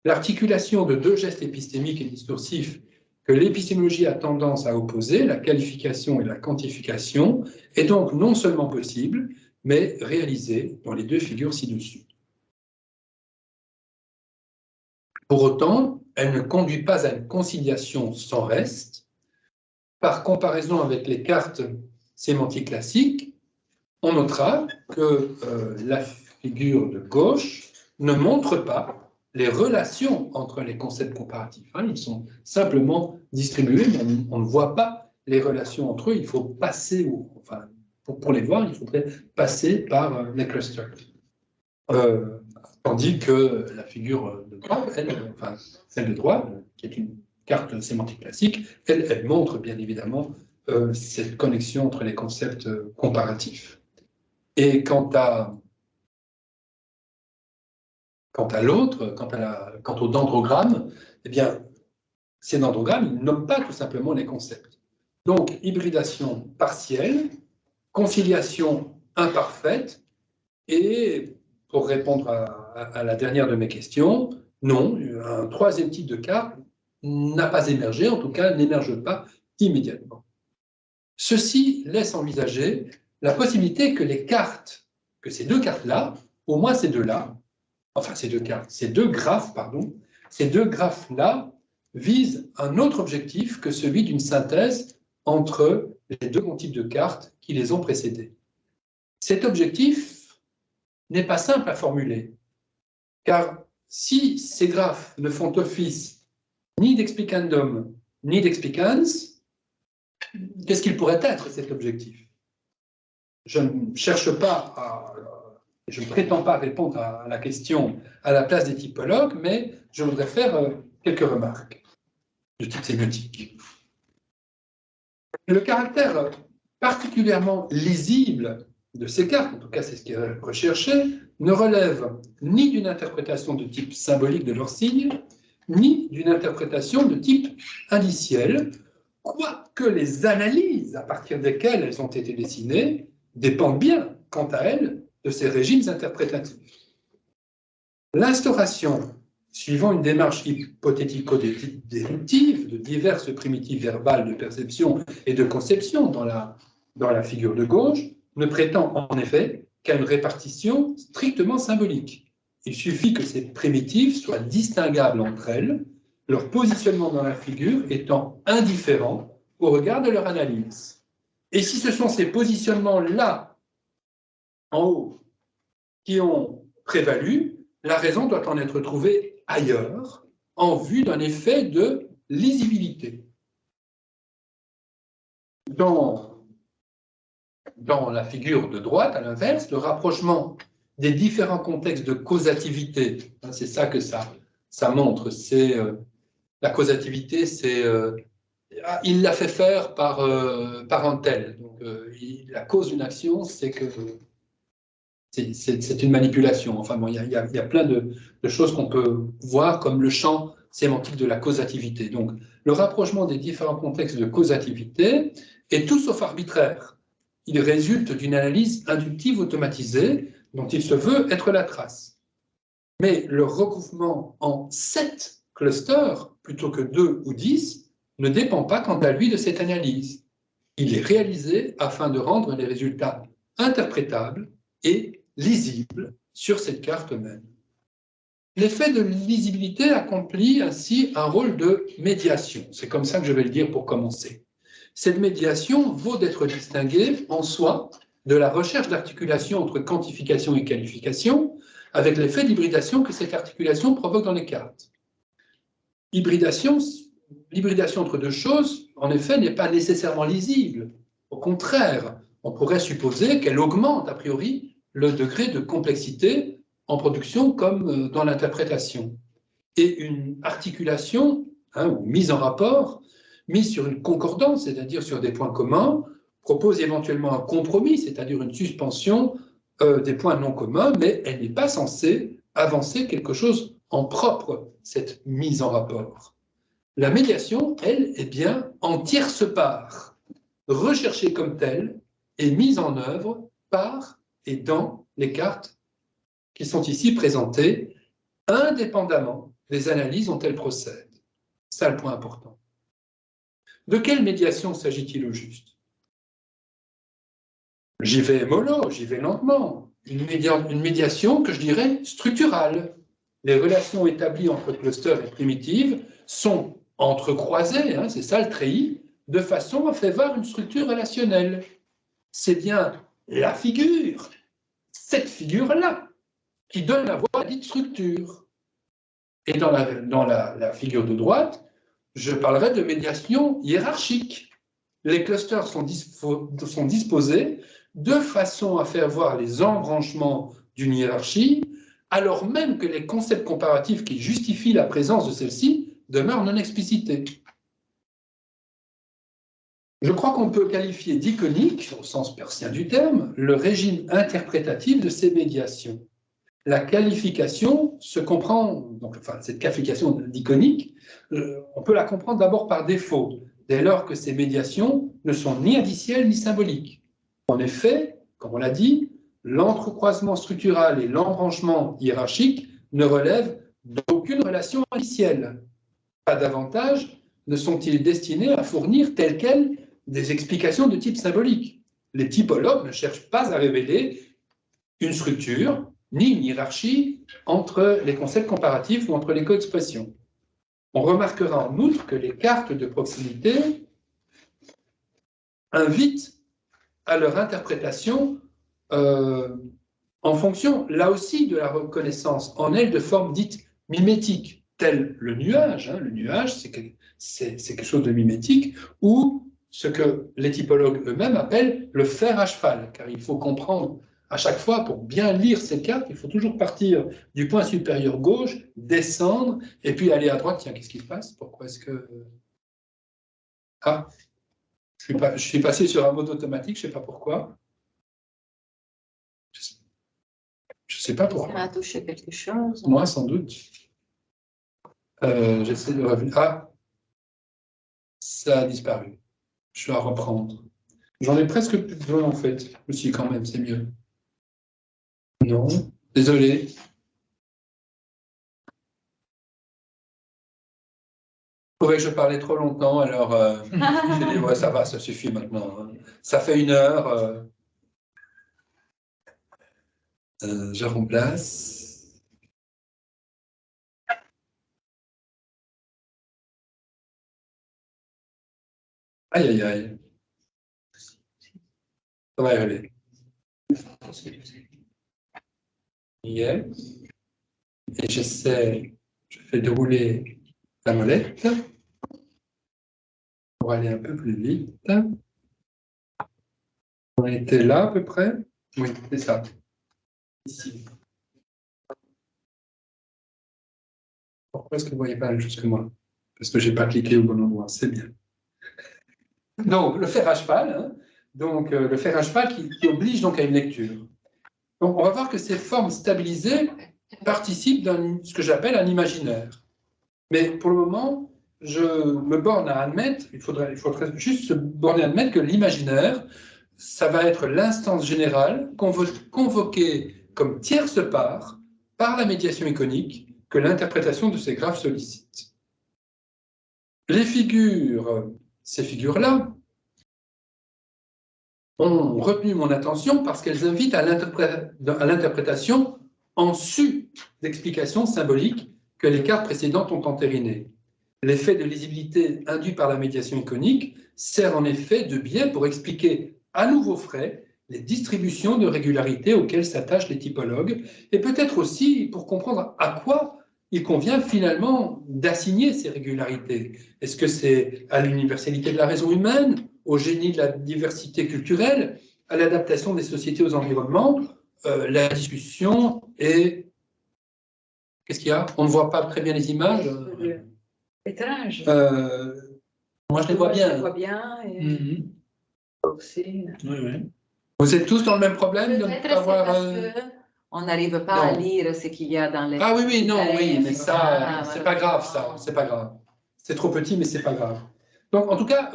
Speaker 2: L'articulation de deux gestes épistémiques et discursifs que l'épistémologie a tendance à opposer, la qualification et la quantification, est donc non seulement possible, mais réalisée dans les deux figures ci-dessus. Pour autant, elle ne conduit pas à une conciliation sans reste. Par comparaison avec les cartes sémantiques classiques, on notera que la figure de gauche ne montre pas les relations entre les concepts comparatifs. Hein, ils sont simplement distribués, mais on ne voit pas les relations entre eux. Il faut passer, pour les voir, il faudrait passer par les clusters. Tandis que la figure de droite, celle de droite, qui est une carte sémantique classique, elle montre bien évidemment cette connexion entre les concepts comparatifs. Et quant l'autre, quant au dendrogramme, eh bien, ces dendrogrammes, ils ne nomment pas tout simplement les concepts. Donc, hybridation partielle, conciliation imparfaite, et pour répondre à la dernière de mes questions, non, un troisième type de carte n'a pas émergé, en tout cas n'émerge pas immédiatement. Ceci laisse envisager la possibilité que ces deux cartes-là, au moins ces deux-là, ces deux graphes-là visent un autre objectif que celui d'une synthèse entre les deux bons types de cartes qui les ont précédés. Cet objectif n'est pas simple à formuler, car si ces graphes ne font office ni d'explicandum ni d'explicans, qu'est-ce qu'il pourrait être cet objectif? Je ne cherche pas je ne prétends pas répondre à la question à la place des typologues, mais je voudrais faire quelques remarques de type sémiotique. Le caractère particulièrement lisible de ces cartes, en tout cas c'est ce qui est recherché, ne relève ni d'une interprétation de type symbolique de leurs signes, ni d'une interprétation de type indiciel, quoique les analyses à partir desquelles elles ont été dessinées dépendent bien, quant à elles, de ces régimes interprétatifs. L'instauration, suivant une démarche hypothético-déductive de diverses primitives verbales de perception et de conception dans la figure de gauche, ne prétend en effet qu'à une répartition strictement symbolique. Il suffit que ces primitives soient distinguables entre elles, leur positionnement dans la figure étant indifférent au regard de leur analyse. Et si ce sont ces positionnements-là, en haut, qui ont prévalu, la raison doit en être trouvée ailleurs, en vue d'un effet de lisibilité. Dans la figure de droite, à l'inverse, le rapprochement des différents contextes de causativité. C'est ça que ça montre. C'est la causativité, c'est il l'a fait faire par un tel. Donc, la cause d'une action, c'est que c'est une manipulation. Enfin bon, il y a plein de choses qu'on peut voir comme le champ sémantique de la causativité. Donc, le rapprochement des différents contextes de causativité est tout sauf arbitraire. Il résulte d'une analyse inductive automatisée dont il se veut être la trace. Mais le regroupement en 7 clusters, plutôt que 2 ou 10, ne dépend pas quant à lui de cette analyse. Il est réalisé afin de rendre les résultats interprétables et lisibles sur cette carte même. L'effet de lisibilité accomplit ainsi un rôle de médiation. C'est comme ça que je vais le dire pour commencer. Cette médiation vaut d'être distinguée en soi de la recherche d'articulation entre quantification et qualification, avec l'effet d'hybridation que cette articulation provoque dans les cartes. L'hybridation entre deux choses, en effet, n'est pas nécessairement lisible. Au contraire, on pourrait supposer qu'elle augmente a priori le degré de complexité en production comme dans l'interprétation. Et une articulation, ou mise en rapport, mise sur une concordance, c'est-à-dire sur des points communs, propose éventuellement un compromis, c'est-à-dire une suspension des points non communs, mais elle n'est pas censée avancer quelque chose en propre, cette mise en rapport. La médiation, elle, est bien en tierce part, recherchée comme telle et mise en œuvre par et dans les cartes qui sont ici présentées, indépendamment des analyses dont elles procèdent. C'est ça le point important. De quelle médiation s'agit-il au juste? J'y vais mollo, j'y vais lentement. Une médiation que je dirais structurale. Les relations établies entre clusters et primitives sont entrecroisées, c'est ça le treillis, de façon à faire voir une structure relationnelle. C'est bien la figure, cette figure-là, qui donne la voix à dite structure. Et dans la figure de droite, je parlerai de médiation hiérarchique. Les clusters sont disposés de façon à faire voir les embranchements d'une hiérarchie, alors même que les concepts comparatifs qui justifient la présence de celle-ci demeurent non explicités. Je crois qu'on peut qualifier d'iconique, au sens persien du terme, le régime interprétatif de ces médiations. La qualification se comprend, cette qualification d'iconique, on peut la comprendre d'abord par défaut, dès lors que ces médiations ne sont ni indicielles ni symboliques. En effet, comme on l'a dit, l'entrecroisement structural et l'embranchement hiérarchique ne relèvent d'aucune relation indicielle. Pas davantage ne sont-ils destinés à fournir telles quelles des explications de type symbolique. Les typologues ne cherchent pas à révéler une structure ni une hiérarchie entre les concepts comparatifs ou entre les coexpressions. On remarquera en outre que les cartes de proximité invitent à leur interprétation en fonction, là aussi, de la reconnaissance en elles de formes dites mimétiques, telles le nuage. Le nuage, c'est quelque chose de mimétique, ou ce que les typologues eux-mêmes appellent le fer à cheval, car il faut comprendre à chaque fois, pour bien lire ces cartes, il faut toujours partir du point supérieur gauche, descendre, et puis aller à droite. Tiens, qu'est-ce qui se passe? Pourquoi est-ce que... Ah, je suis passé sur un mode automatique, je ne sais pas pourquoi. Je ne sais pas pourquoi.
Speaker 4: Ça a touché quelque chose.
Speaker 2: Moi, sans doute. J'essaie de revenir. Ah, ça a disparu. Je dois reprendre. J'en ai presque plus besoin, en fait. Mais si, quand même, c'est mieux. Non, désolé. Il trouvais que je parlais trop longtemps, alors j'ai dit, ouais, ça va, ça suffit maintenant. Ça fait 1 heure. Je remplace. Aïe, aïe, aïe. Ça va y aller. Et je fais dérouler la molette pour aller un peu plus vite. On était là à peu près? Oui, c'est ça. ici. Pourquoi est-ce que vous ne voyez pas la même chose que moi? Parce que je n'ai pas cliqué au bon endroit, c'est bien. Donc, le fer à cheval, hein, donc, le fer à cheval qui oblige donc à une lecture. Donc, on va voir que ces formes stabilisées participent de ce que j'appelle un imaginaire. Mais pour le moment, je me borne à admettre, il faudrait juste se borner à admettre que l'imaginaire, ça va être l'instance générale convoquée comme tierce part par la médiation iconique que l'interprétation de ces graphes sollicite. Les figures, ces figures-là, ont retenu mon attention parce qu'elles invitent à l'interprétation en su d'explications symboliques que les cartes précédentes ont entérinées. L'effet de lisibilité induit par la médiation iconique sert en effet de biais pour expliquer à nouveau frais les distributions de régularité auxquelles s'attachent les typologues et peut-être aussi pour comprendre à quoi il convient finalement d'assigner ces régularités. Est-ce que c'est à l'universalité de la raison humaine, au génie de la diversité culturelle, à l'adaptation des sociétés aux environnements? La discussion est... Qu'est-ce qu'il y a? On ne voit pas très bien les images.
Speaker 4: Étrange.
Speaker 2: Moi, je les vois bien.
Speaker 4: Je les vois bien. Et aussi.
Speaker 1: Oui, oui.
Speaker 2: Vous êtes tous dans le même problème de ne
Speaker 4: Peut-être
Speaker 2: pas avoir...
Speaker 4: c'est parce qu'on n'arrive pas à lire ce qu'il y a dans les...
Speaker 2: Ah oui, oui, non, oui, mais ça, c'est pas grave, ça,
Speaker 4: non.
Speaker 2: c'est pas grave. C'est trop petit, mais c'est pas grave. Donc, en tout cas,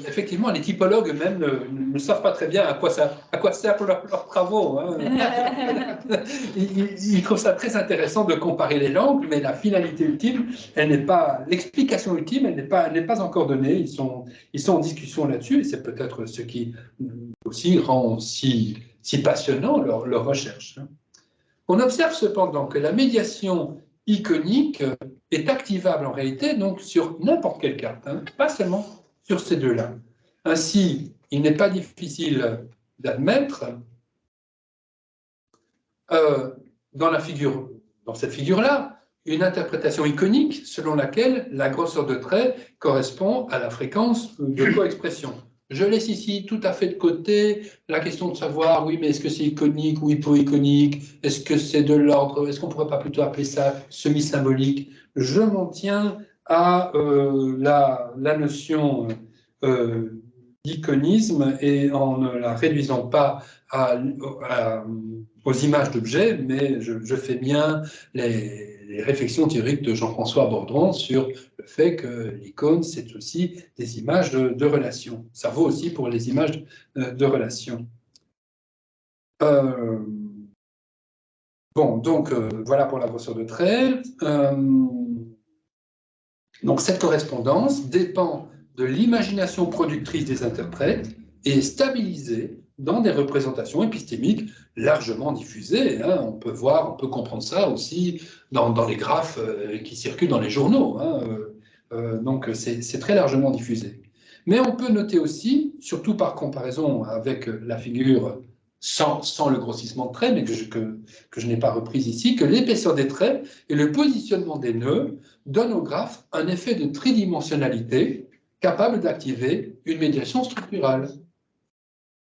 Speaker 2: effectivement, les typologues eux-mêmes ne savent pas très bien à quoi servent leurs travaux. Hein. Ils trouvent ça très intéressant de comparer les langues, mais la finalité ultime, elle n'est pas, l'explication ultime, elle n'est pas encore donnée. Ils sont en discussion là-dessus, et c'est peut-être ce qui aussi rend si passionnant leur recherche. On observe cependant que la médiation iconique est activable en réalité donc sur n'importe quelle carte, hein, pas seulement sur ces deux-là. Ainsi, il n'est pas difficile d'admettre dans cette figure-là une interprétation iconique selon laquelle la grosseur de trait correspond à la fréquence de coexpression. Je laisse ici tout à fait de côté la question de savoir, oui, mais est-ce que c'est iconique ou hypo-iconique? Est-ce que c'est de l'ordre? Est-ce qu'on ne pourrait pas plutôt appeler ça semi-symbolique? Je m'en tiens à la notion d'iconisme et en ne la réduisant pas aux images d'objets, mais je fais bien les réflexions théoriques de Jean-François Bordron sur le fait que l'icône, c'est aussi des images de relations. Ça vaut aussi pour les images de relations. Bon, donc voilà pour la grosseur de trait. Donc cette correspondance dépend de l'imagination productrice des interprètes et est stabilisée dans des représentations épistémiques largement diffusées. Hein. On peut comprendre ça aussi dans les graphes qui circulent dans les journaux. Hein. Donc c'est très largement diffusé. Mais on peut noter aussi, surtout par comparaison avec la figure sans le grossissement de traits, mais que je n'ai pas reprise ici, que l'épaisseur des traits et le positionnement des nœuds donnent au graphe un effet de tridimensionnalité capable d'activer une médiation structurale.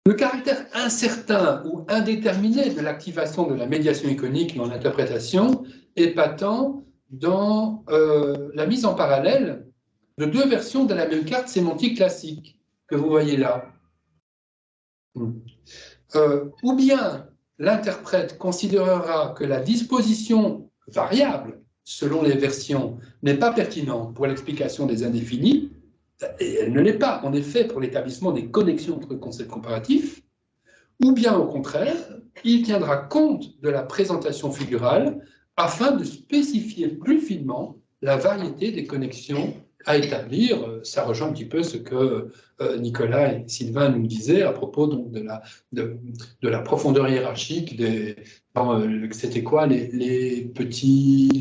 Speaker 2: Le caractère incertain ou indéterminé de l'activation de la médiation iconique dans l'interprétation est patent dans la mise en parallèle de deux versions de la même carte sémantique classique que vous voyez là. Ou bien l'interprète considérera que la disposition variable selon les versions n'est pas pertinente pour l'explication des indéfinis, et elle ne l'est pas, en effet, pour l'établissement des connexions entre concepts comparatifs, ou bien au contraire, il tiendra compte de la présentation figurale afin de spécifier plus finement la variété des connexions à établir. Ça rejoint un petit peu ce que Nicolas et Sylvain nous disaient à propos donc, de la profondeur hiérarchique c'était quoi les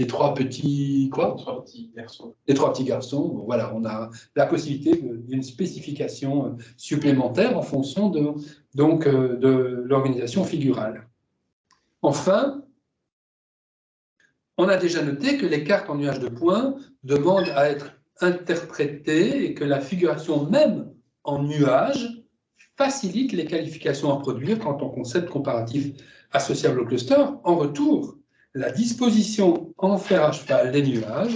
Speaker 2: trois petits garçons. Les trois petits garçons. Bon, voilà, on a la possibilité d'une spécification supplémentaire en fonction de l'organisation figurale. Enfin, on a déjà noté que les cartes en nuage de points demandent à être interprétées et que la figuration même en nuage facilite les qualifications à produire quant au concept comparatif associables au cluster. En retour, la disposition en fer à cheval des nuages,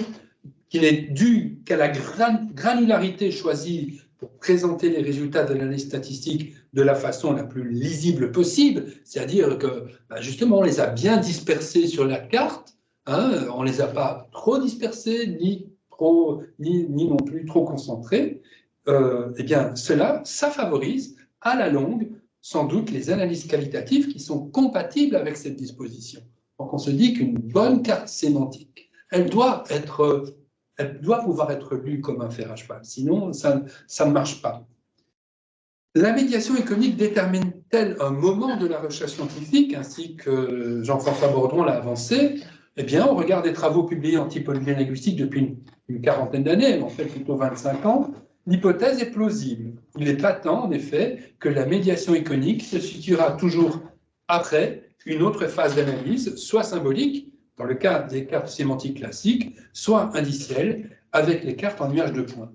Speaker 2: qui n'est due qu'à la granularité choisie pour présenter les résultats de l'analyse statistique de la façon la plus lisible possible, c'est-à-dire que justement on les a bien dispersés sur la carte, hein, on ne les a pas trop dispersés ni non plus trop concentrés, eh bien cela, ça favorise à la longue sans doute les analyses qualitatives qui sont compatibles avec cette disposition. Donc on se dit qu'une bonne carte sémantique, elle doit pouvoir être lue comme un fer à cheval, sinon ça ne marche pas. La médiation iconique détermine-t-elle un moment de la recherche scientifique, ainsi que Jean-François Bordron l'a avancé? Eh bien, au regard des travaux publiés en typologie linguistique depuis une quarantaine d'années, en fait plutôt 25 ans, l'hypothèse est plausible. Il est patent, en effet, que la médiation iconique se situera toujours après une autre phase d'analyse, soit symbolique, dans le cas des cartes sémantiques classiques, soit indicielles, avec les cartes en nuages de points.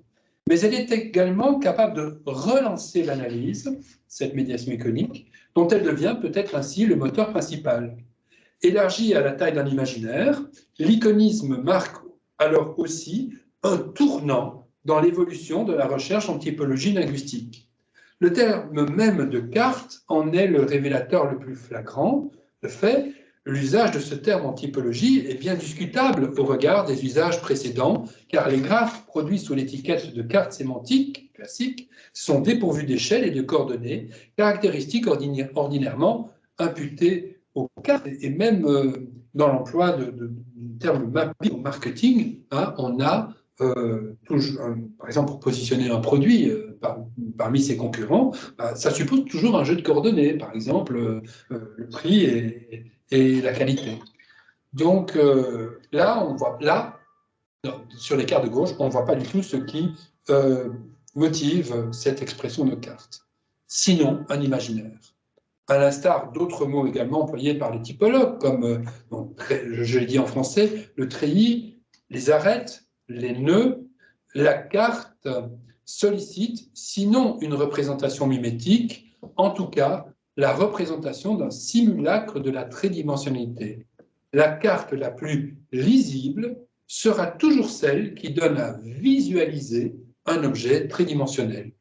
Speaker 2: Mais elle est également capable de relancer l'analyse, cette médiation iconique, dont elle devient peut-être ainsi le moteur principal. Élargie à la taille d'un imaginaire, l'iconisme marque alors aussi un tournant dans l'évolution de la recherche en typologie linguistique. Le terme même de carte en est le révélateur le plus flagrant. De fait, l'usage de ce terme en typologie est bien discutable au regard des usages précédents, car les graphes produits sous l'étiquette de carte sémantique classique sont dépourvus d'échelle et de coordonnées, caractéristiques ordinairement imputées aux cartes. Et même dans l'emploi du terme mapping au marketing, hein, on a toujours, par exemple, pour positionner un produit parmi ses concurrents, ça suppose toujours un jeu de coordonnées, par exemple le prix et la qualité. Donc là, sur les cartes de gauche, on ne voit pas du tout ce qui motive cette expression de carte. Sinon, un imaginaire. À l'instar d'autres mots également employés par les typologues, comme, je l'ai dit en français, le treillis, les arêtes, les nœuds, la carte sollicite, sinon une représentation mimétique, en tout cas la représentation d'un simulacre de la tridimensionnalité. La carte la plus lisible sera toujours celle qui donne à visualiser un objet tridimensionnel.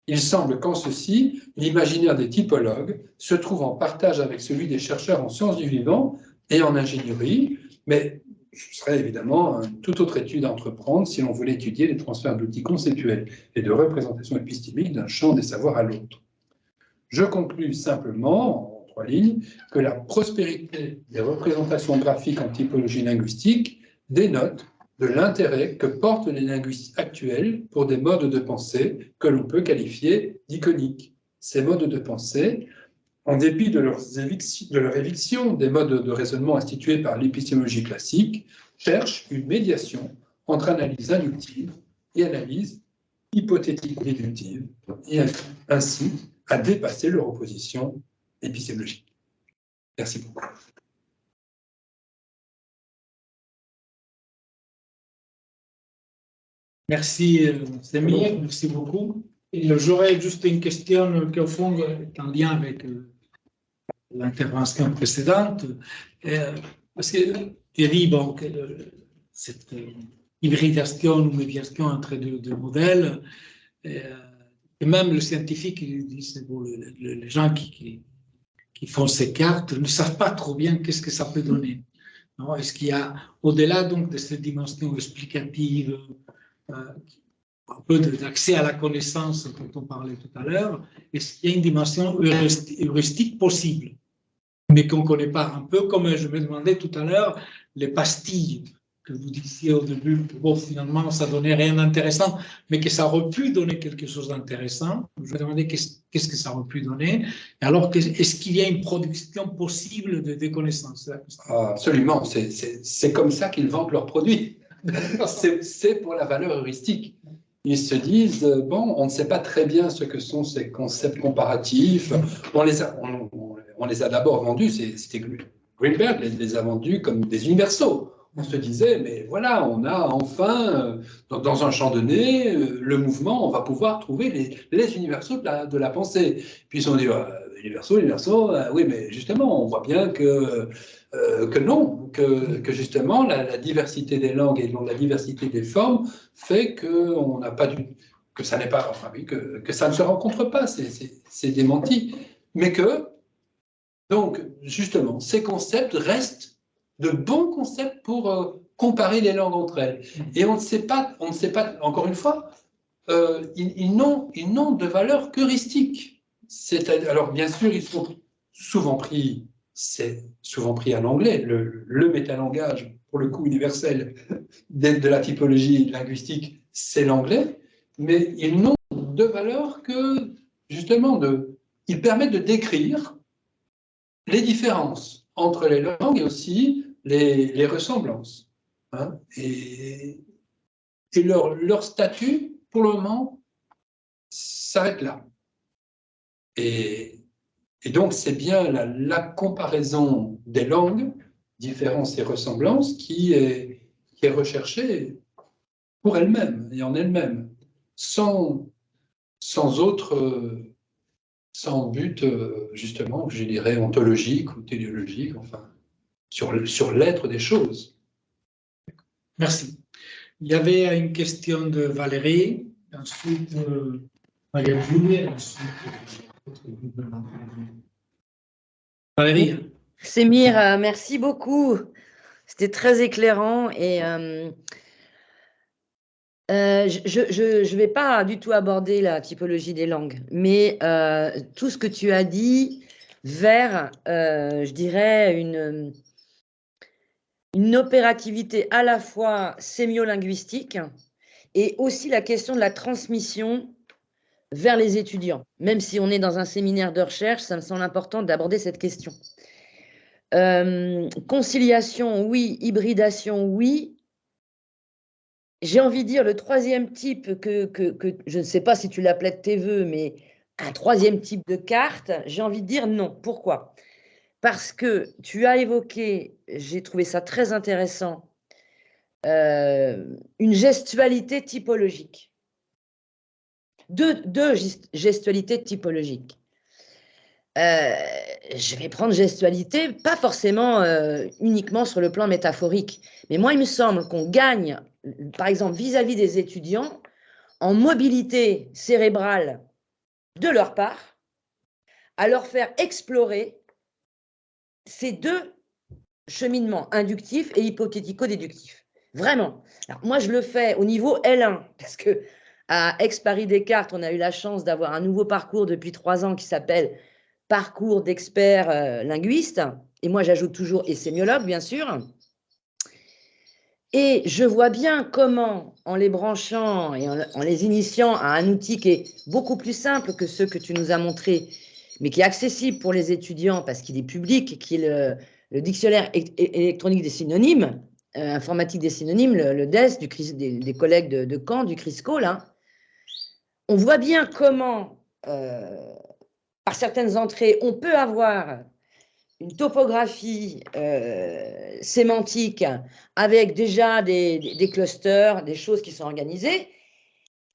Speaker 2: Il semble qu'en ceci, l'imaginaire des typologues se trouve en partage avec celui des chercheurs en sciences du vivant et en ingénierie, mais ce serait évidemment une toute autre étude à entreprendre si l'on voulait étudier les transferts d'outils conceptuels et de représentation épistémique d'un champ des savoirs à l'autre. Je conclus simplement, en 3 lignes, que la prospérité des représentations graphiques en typologie linguistique dénote de l'intérêt que portent les linguistes actuels pour des modes de pensée que l'on peut qualifier d'iconiques. Ces modes de pensée, en dépit de leur éviction des modes de raisonnement institués par l'épistémologie classique, cherchent une médiation entre analyse inductive et analyse hypothétique-déductive, et ainsi à dépasser leur opposition épistémologique. Merci beaucoup.
Speaker 1: Merci, Semir, merci beaucoup. J'aurais juste une question qui, au fond, est en lien avec l'intervention précédente. Parce que tu dis bon, que cette hybridation ou médiation entre deux modèles, et même le scientifique, il dit, bon, les gens qui font ces cartes ne savent pas trop bien qu'est-ce que ça peut donner. Est-ce qu'il y a, au-delà donc de cette dimension explicative, un peu d'accès à la connaissance dont on parlait tout à l'heure, est-ce qu'il y a une dimension heuristique possible, mais qu'on ne connaît pas, un peu comme je me demandais tout à l'heure, les pastilles que vous disiez au début, bon, finalement, ça ne donnait rien d'intéressant, mais que ça aurait pu donner quelque chose d'intéressant. Je me demandais qu'est-ce que ça aurait pu donner. Et alors, est-ce qu'il y a une production possible de connaissances?
Speaker 2: Absolument, c'est comme ça qu'ils vendent leurs produits. C'est pour la valeur heuristique. Ils se disent, bon, on ne sait pas très bien ce que sont ces concepts comparatifs. On les a d'abord vendus, c'était Greenberg les a vendus comme des universaux. On se disait, mais voilà, on a enfin, dans un champ donné, le mouvement, on va pouvoir trouver les universaux de la pensée. Puis ils se sont dit, universaux, oui, mais justement, on voit bien que non, que justement, la diversité des langues et donc la diversité des formes fait qu'on n'a pas que ça n'est pas, enfin oui, que ça ne se rencontre pas, c'est démenti, mais que, donc, justement, ces concepts restent de bons concepts pour comparer les langues entre elles. Et on ne sait pas, encore une fois, ils n'ont de valeur qu'heuristique. Alors, bien sûr, ils sont souvent pris, c'est souvent pris à l'anglais, le métalangage, pour le coup universel, de la typologie linguistique, c'est l'anglais, mais ils n'ont de valeur que, justement, ils permettent de décrire les différences entre les langues et aussi les ressemblances. Hein, et leur statut, pour le moment, s'arrête là. Et donc, c'est bien la comparaison des langues, différences et ressemblances, qui est recherchée pour elle-même et en elle-même, sans but, justement, je dirais, ontologique ou téléologique, enfin, sur l'être des choses.
Speaker 1: Merci. Il y avait une question de Valérie, ensuite Marie-Julie, ensuite Valérie.
Speaker 5: Sémir, merci beaucoup. C'était très éclairant et je ne vais pas du tout aborder la typologie des langues, mais tout ce que tu as dit vers, je dirais, une opérativité à la fois sémiolinguistique et aussi la question de la transmission vers les étudiants. Même si on est dans un séminaire de recherche, ça me semble important d'aborder cette question. Conciliation, oui. Hybridation, oui. J'ai envie de dire le troisième type que je ne sais pas si tu l'appelais de tes voeux, mais un troisième type de carte, j'ai envie de dire non. Pourquoi? Parce que tu as évoqué, j'ai trouvé ça très intéressant, une gestualité typologique. Deux gestualités typologiques. Je vais prendre gestualité, pas forcément uniquement sur le plan métaphorique, mais moi, il me semble qu'on gagne, par exemple, vis-à-vis des étudiants, en mobilité cérébrale de leur part, à leur faire explorer ces deux cheminements, inductifs et hypothético-déductifs. Vraiment. Alors, moi, je le fais au niveau L1, parce que à Aix-Paris-Descartes, on a eu la chance d'avoir un nouveau parcours depuis 3 ans qui s'appelle parcours d'expert linguiste, et moi j'ajoute toujours et sémiologue bien sûr, et je vois bien comment en les branchant et en les initiant à un outil qui est beaucoup plus simple que ceux que tu nous as montrés, mais qui est accessible pour les étudiants parce qu'il est public, qui est le dictionnaire électronique des synonymes, informatique des synonymes, le DES des collègues de Caen, du CRISCO, là. On voit bien comment par certaines entrées, on peut avoir une topographie sémantique avec déjà des clusters, des choses qui sont organisées,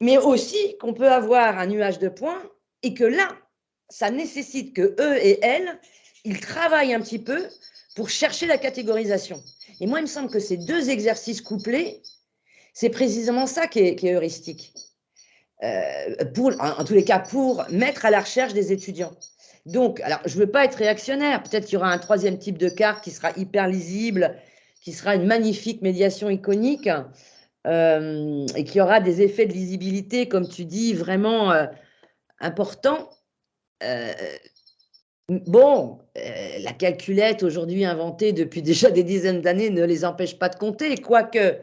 Speaker 5: mais aussi qu'on peut avoir un nuage de points et que là, ça nécessite que eux et elles, ils travaillent un petit peu pour chercher la catégorisation. Et moi, il me semble que ces deux exercices couplés, c'est précisément ça qui est heuristique. En tous les cas, pour mettre à la recherche des étudiants. Donc, alors, je ne veux pas être réactionnaire. Peut-être qu'il y aura un troisième type de carte qui sera hyper lisible, qui sera une magnifique médiation iconique et qui aura des effets de lisibilité, comme tu dis, vraiment importants. La calculette aujourd'hui inventée depuis déjà des dizaines d'années ne les empêche pas de compter, quoique,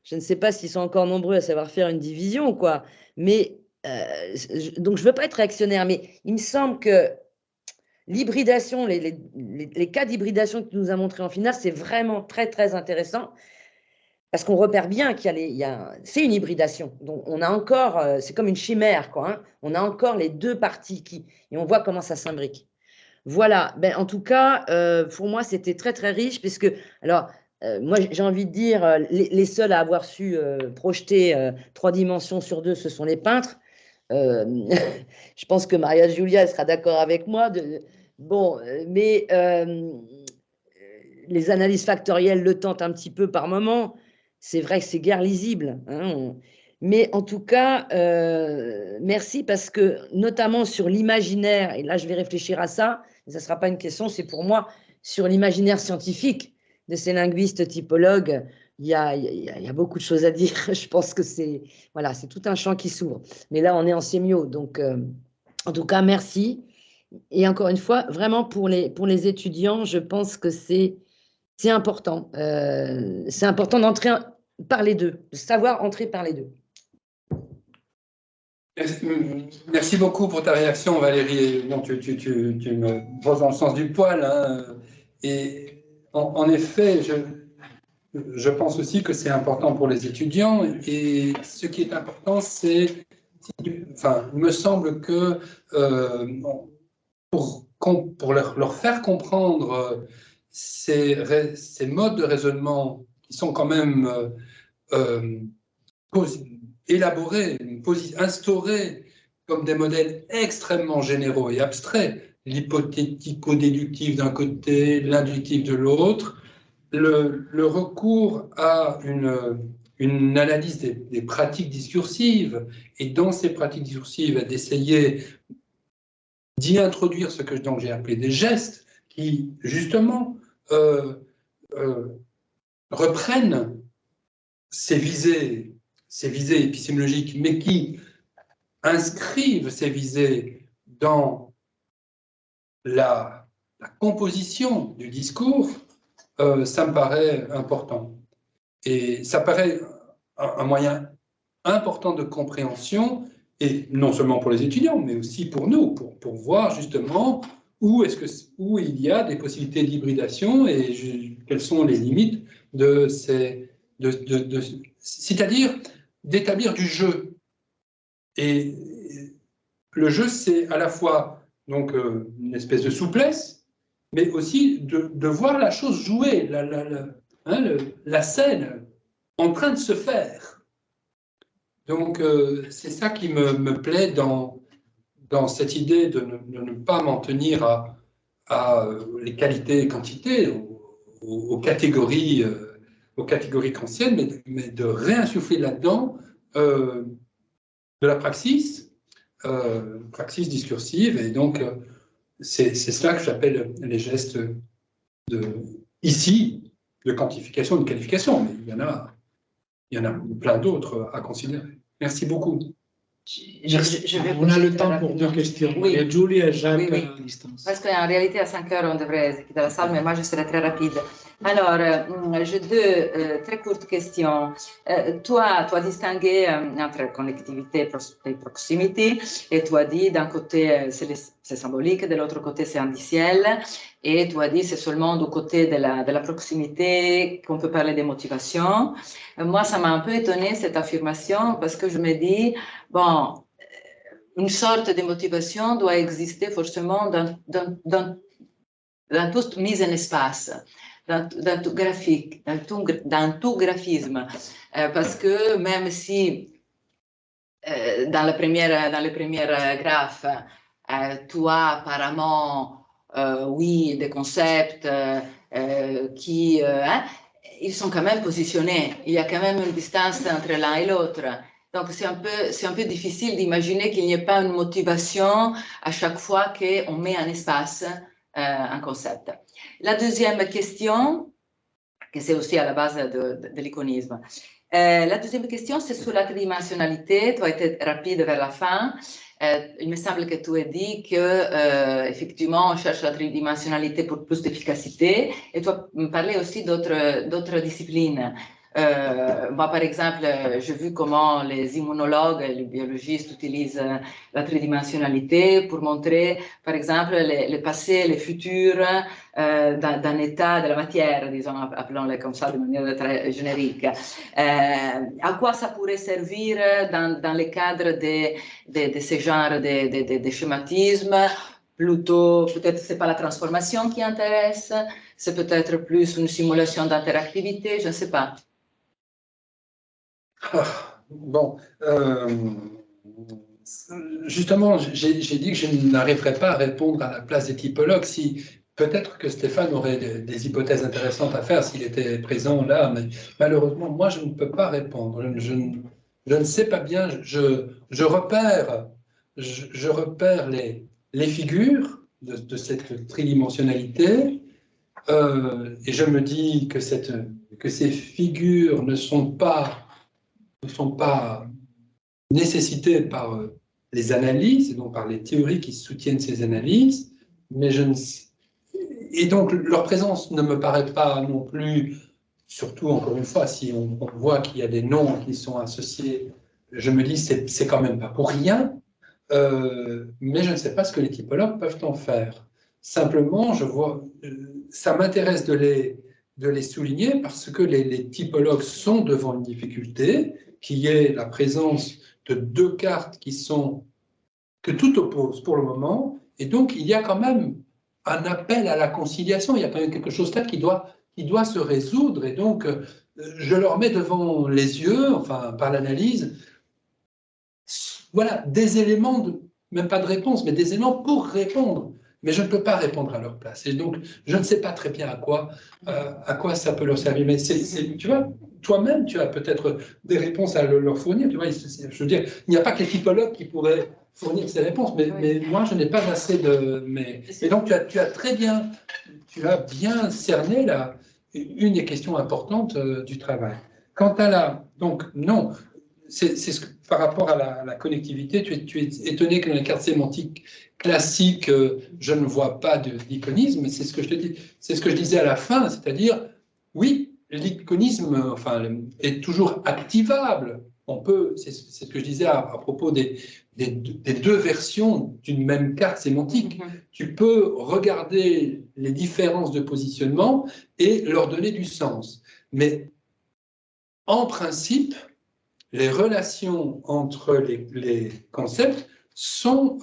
Speaker 5: je ne sais pas s'ils sont encore nombreux à savoir faire une division, quoi. Mais donc je ne veux pas être réactionnaire, mais il me semble que l'hybridation, les cas d'hybridation que tu nous as montrés en finale, c'est vraiment très très intéressant parce qu'on repère bien c'est une hybridation. Donc on a encore, c'est comme une chimère, quoi. Hein. On a encore les deux parties et on voit comment ça s'imbrique. Voilà. Ben en tout cas, pour moi c'était très très riche puisque alors. Moi, j'ai envie de dire, les seuls à avoir su projeter 3 dimensions sur 2, ce sont les peintres. Je pense que Maria Giulia elle sera d'accord avec moi. Bon, mais les analyses factorielles le tentent un petit peu par moment. C'est vrai que c'est guère lisible, hein. Mais en tout cas, merci parce que notamment sur l'imaginaire, et là je vais réfléchir à ça, mais ça ne sera pas une question, c'est pour moi, sur l'imaginaire scientifique de ces linguistes typologues, il y a beaucoup de choses à dire. Je pense que c'est voilà, c'est tout un champ qui s'ouvre. Mais là, on est en sémio, donc en tout cas, merci. Et encore une fois, vraiment pour les étudiants, je pense que c'est important. C'est important d'entrer par les deux, de savoir entrer par les deux.
Speaker 2: Merci beaucoup pour ta réaction, Valérie. Bon, tu me poses dans le sens du poil, hein. Et en effet, je pense aussi que c'est important pour les étudiants. Et ce qui est important, c'est, enfin, il me semble que pour leur faire comprendre ces modes de raisonnement qui sont quand même élaborés, instaurés comme des modèles extrêmement généraux et abstraits, l'hypothético-déductif d'un côté, l'inductif de l'autre, le recours à une analyse des pratiques discursives, et dans ces pratiques discursives, d'essayer d'y introduire ce que j'ai appelé des gestes qui, justement, reprennent ces visées épistémologiques, mais qui inscrivent ces visées dans la composition du discours, ça me paraît important. Et ça paraît un moyen important de compréhension, et non seulement pour les étudiants, mais aussi pour nous, pour voir justement où il y a des possibilités d'hybridation et quelles sont les limites de ces... c'est-à-dire d'établir du jeu. Et le jeu, c'est à la fois donc, une espèce de souplesse, mais aussi de voir la chose jouer, la scène en train de se faire. Donc, c'est ça qui me plaît dans cette idée de ne pas m'en tenir à les qualités et quantités, aux catégories kantiennes, mais de réinsuffler là-dedans de la praxis discursive. Et donc, c'est cela que j'appelle les gestes ici de quantification, de qualification, mais il y en a plein d'autres à considérer. Merci beaucoup.
Speaker 1: On a le temps pour deux questions.
Speaker 4: Oui.
Speaker 1: Et Julie et Jacques
Speaker 4: Oui.
Speaker 1: à distance.
Speaker 4: Parce qu'en réalité, à 5 heures, on devrait quitter la salle, mais moi, je serai très rapide. Alors, j'ai deux très courtes questions. Toi, tu as distingué entre connectivité et proximité, et tu as dit d'un côté, c'est symbolique, de l'autre côté, c'est indiciel, et tu as dit c'est seulement du côté de la proximité qu'on peut parler des motivations. Moi, ça m'a un peu étonnée, cette affirmation, parce que je me dis, bon, une sorte de motivation doit exister forcément dans toute mise en espace, dans tout graphique, dans tout graphisme. Parce que même si dans le premier graphe, tu as apparemment, oui, des concepts qui, ils sont quand même positionnés. Il y a quand même une distance entre l'un et l'autre. Donc, c'est un peu difficile d'imaginer qu'il n'y ait pas une motivation à chaque fois qu'on met en espace un concept. La deuxième question, que c'est aussi à la base de l'iconisme. La deuxième question, c'est sur la tridimensionnalité. Tu as été rapide vers la fin. Il me semble que tu as dit que effectivement, on cherche la tridimensionnalité pour plus d'efficacité. Et tu as parlé aussi d'autres disciplines. Moi, par exemple, j'ai vu comment les immunologues et les biologistes utilisent la tridimensionnalité pour montrer, par exemple, le passé et le futur d'un état de la matière, disons, appelons-le comme ça de manière très générique. À quoi ça pourrait servir dans le cadre de ce genre de schématisme? Plutôt, peut-être c'est pas la transformation qui intéresse, c'est peut-être plus une simulation d'interactivité, je ne sais pas.
Speaker 2: Bon, Justement, j'ai dit que je n'arriverais pas à répondre à la place des typologues. Si, peut-être que Stéphane aurait des hypothèses intéressantes à faire s'il était présent là, mais malheureusement, moi, je ne peux pas répondre. Je ne sais pas bien. Je repère les figures de cette tridimensionnalité et je me dis que ces figures ne sont pas nécessitées par les analyses, et donc par les théories qui soutiennent ces analyses, mais et donc leur présence ne me paraît pas non plus, surtout encore une fois, si on voit qu'il y a des noms qui sont associés, je me dis c'est quand même pas pour rien, mais je ne sais pas ce que les typologues peuvent en faire. Simplement, ça m'intéresse de les souligner parce que les typologues sont devant une difficulté, qui est la présence de deux cartes que tout oppose pour le moment, et donc il y a quand même un appel à la conciliation, il y a quand même quelque chose là qui doit se résoudre, et donc je leur mets devant les yeux, enfin par l'analyse, voilà, des éléments, même pas de réponse, mais des éléments pour répondre, mais je ne peux pas répondre à leur place, et donc je ne sais pas très bien à quoi ça peut leur servir, mais tu vois, toi-même, tu as peut-être des réponses à leur fournir. Tu vois, je veux dire, il n'y a pas que les typologues qui pourraient fournir ces réponses, mais moi, je n'ai pas assez de. Et donc, tu as bien cerné une des questions importantes du travail. Quant à donc, non, par rapport à la connectivité, tu es étonné que dans les cartes sémantiques classiques, je ne vois pas d'iconisme. C'est ce que je te dis, c'est ce que je disais à la fin, c'est-à-dire, oui, l'iconisme est toujours activable. C'est ce que je disais à propos des deux versions d'une même carte sémantique. Tu peux regarder les différences de positionnement et leur donner du sens. Mais en principe, les relations entre les concepts sont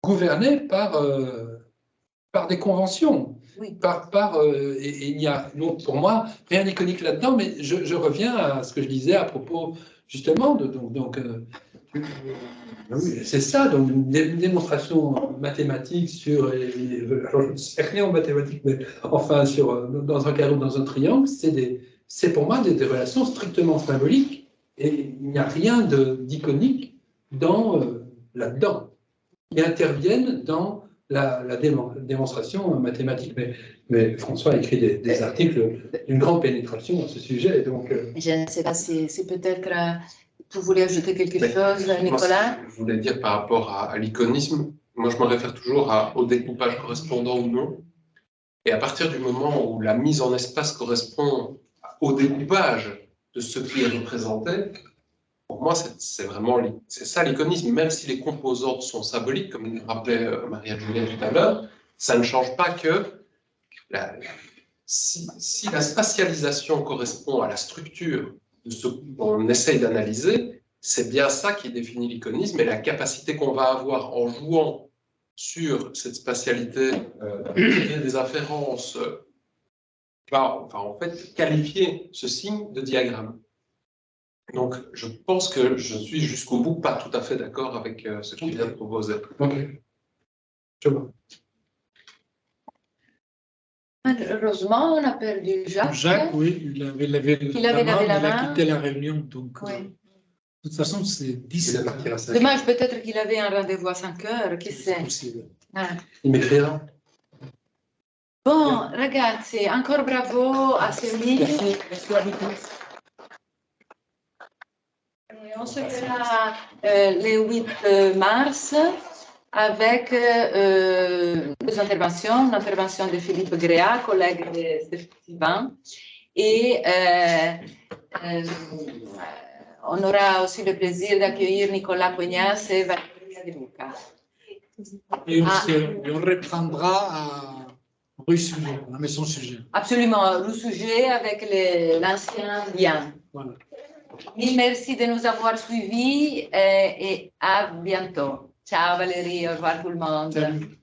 Speaker 2: gouvernées par des conventions. Oui. Et il n'y a, donc pour moi, rien d'iconique là-dedans, mais je reviens à ce que je disais à propos justement de. C'est ça, donc une démonstration mathématique sur. Alors, je ne sais rien en mathématiques, mais enfin, dans un carré ou dans un triangle, c'est pour moi des relations strictement symboliques et il n'y a rien d'iconique là-dedans qui interviennent dans la démonstration mathématique. Mais François a écrit des articles d'une grande pénétration à ce sujet. Donc,
Speaker 4: je ne sais pas si peut-être tu voulais ajouter quelque chose, Nicolas?
Speaker 3: Je voulais dire par rapport à l'iconisme, moi je me réfère toujours au découpage correspondant ou non. Et à partir du moment où la mise en espace correspond au découpage de ce qui est représenté, pour moi, c'est ça l'iconisme, même si les composantes sont symboliques, comme nous rappelait Maria-Julia tout à l'heure, ça ne change pas que si la spatialisation correspond à la structure de ce qu'on essaye d'analyser, c'est bien ça qui définit l'iconisme et la capacité qu'on va avoir en jouant sur cette spatialité, des inférences, en fait, qualifier ce signe de diagramme. Donc, je pense que je suis jusqu'au bout pas tout à fait d'accord avec ce qu'il vient de proposer.
Speaker 2: Ok. Je vois.
Speaker 4: Malheureusement, on a perdu Jacques.
Speaker 1: Jacques, oui, il avait levé la main, il a quitté la réunion. Donc,
Speaker 4: oui.
Speaker 1: De toute façon, c'est 10 heures.
Speaker 4: Dommage, peut-être qu'il avait un rendez-vous à 5 heures, qui sait.
Speaker 1: Possible.
Speaker 4: Ah.
Speaker 2: Il m'écrira.
Speaker 4: Bon, ragazzi, encore bravo a Semir. On se verra le 8 mars avec deux interventions. Une intervention de Philippe Gréa, collègue de Stéphane, et on aura aussi le plaisir d'accueillir Nicolas Cognas et Valérie De Luca.
Speaker 1: Et on reprendra à Rue Sujet, la maison Sujet.
Speaker 4: Absolument, Rue Sujet avec l'ancien lien.
Speaker 1: Voilà.
Speaker 4: Mille merci de nous avoir suivis et à bientôt. Ciao Valérie, au revoir tout le monde.
Speaker 1: Salut.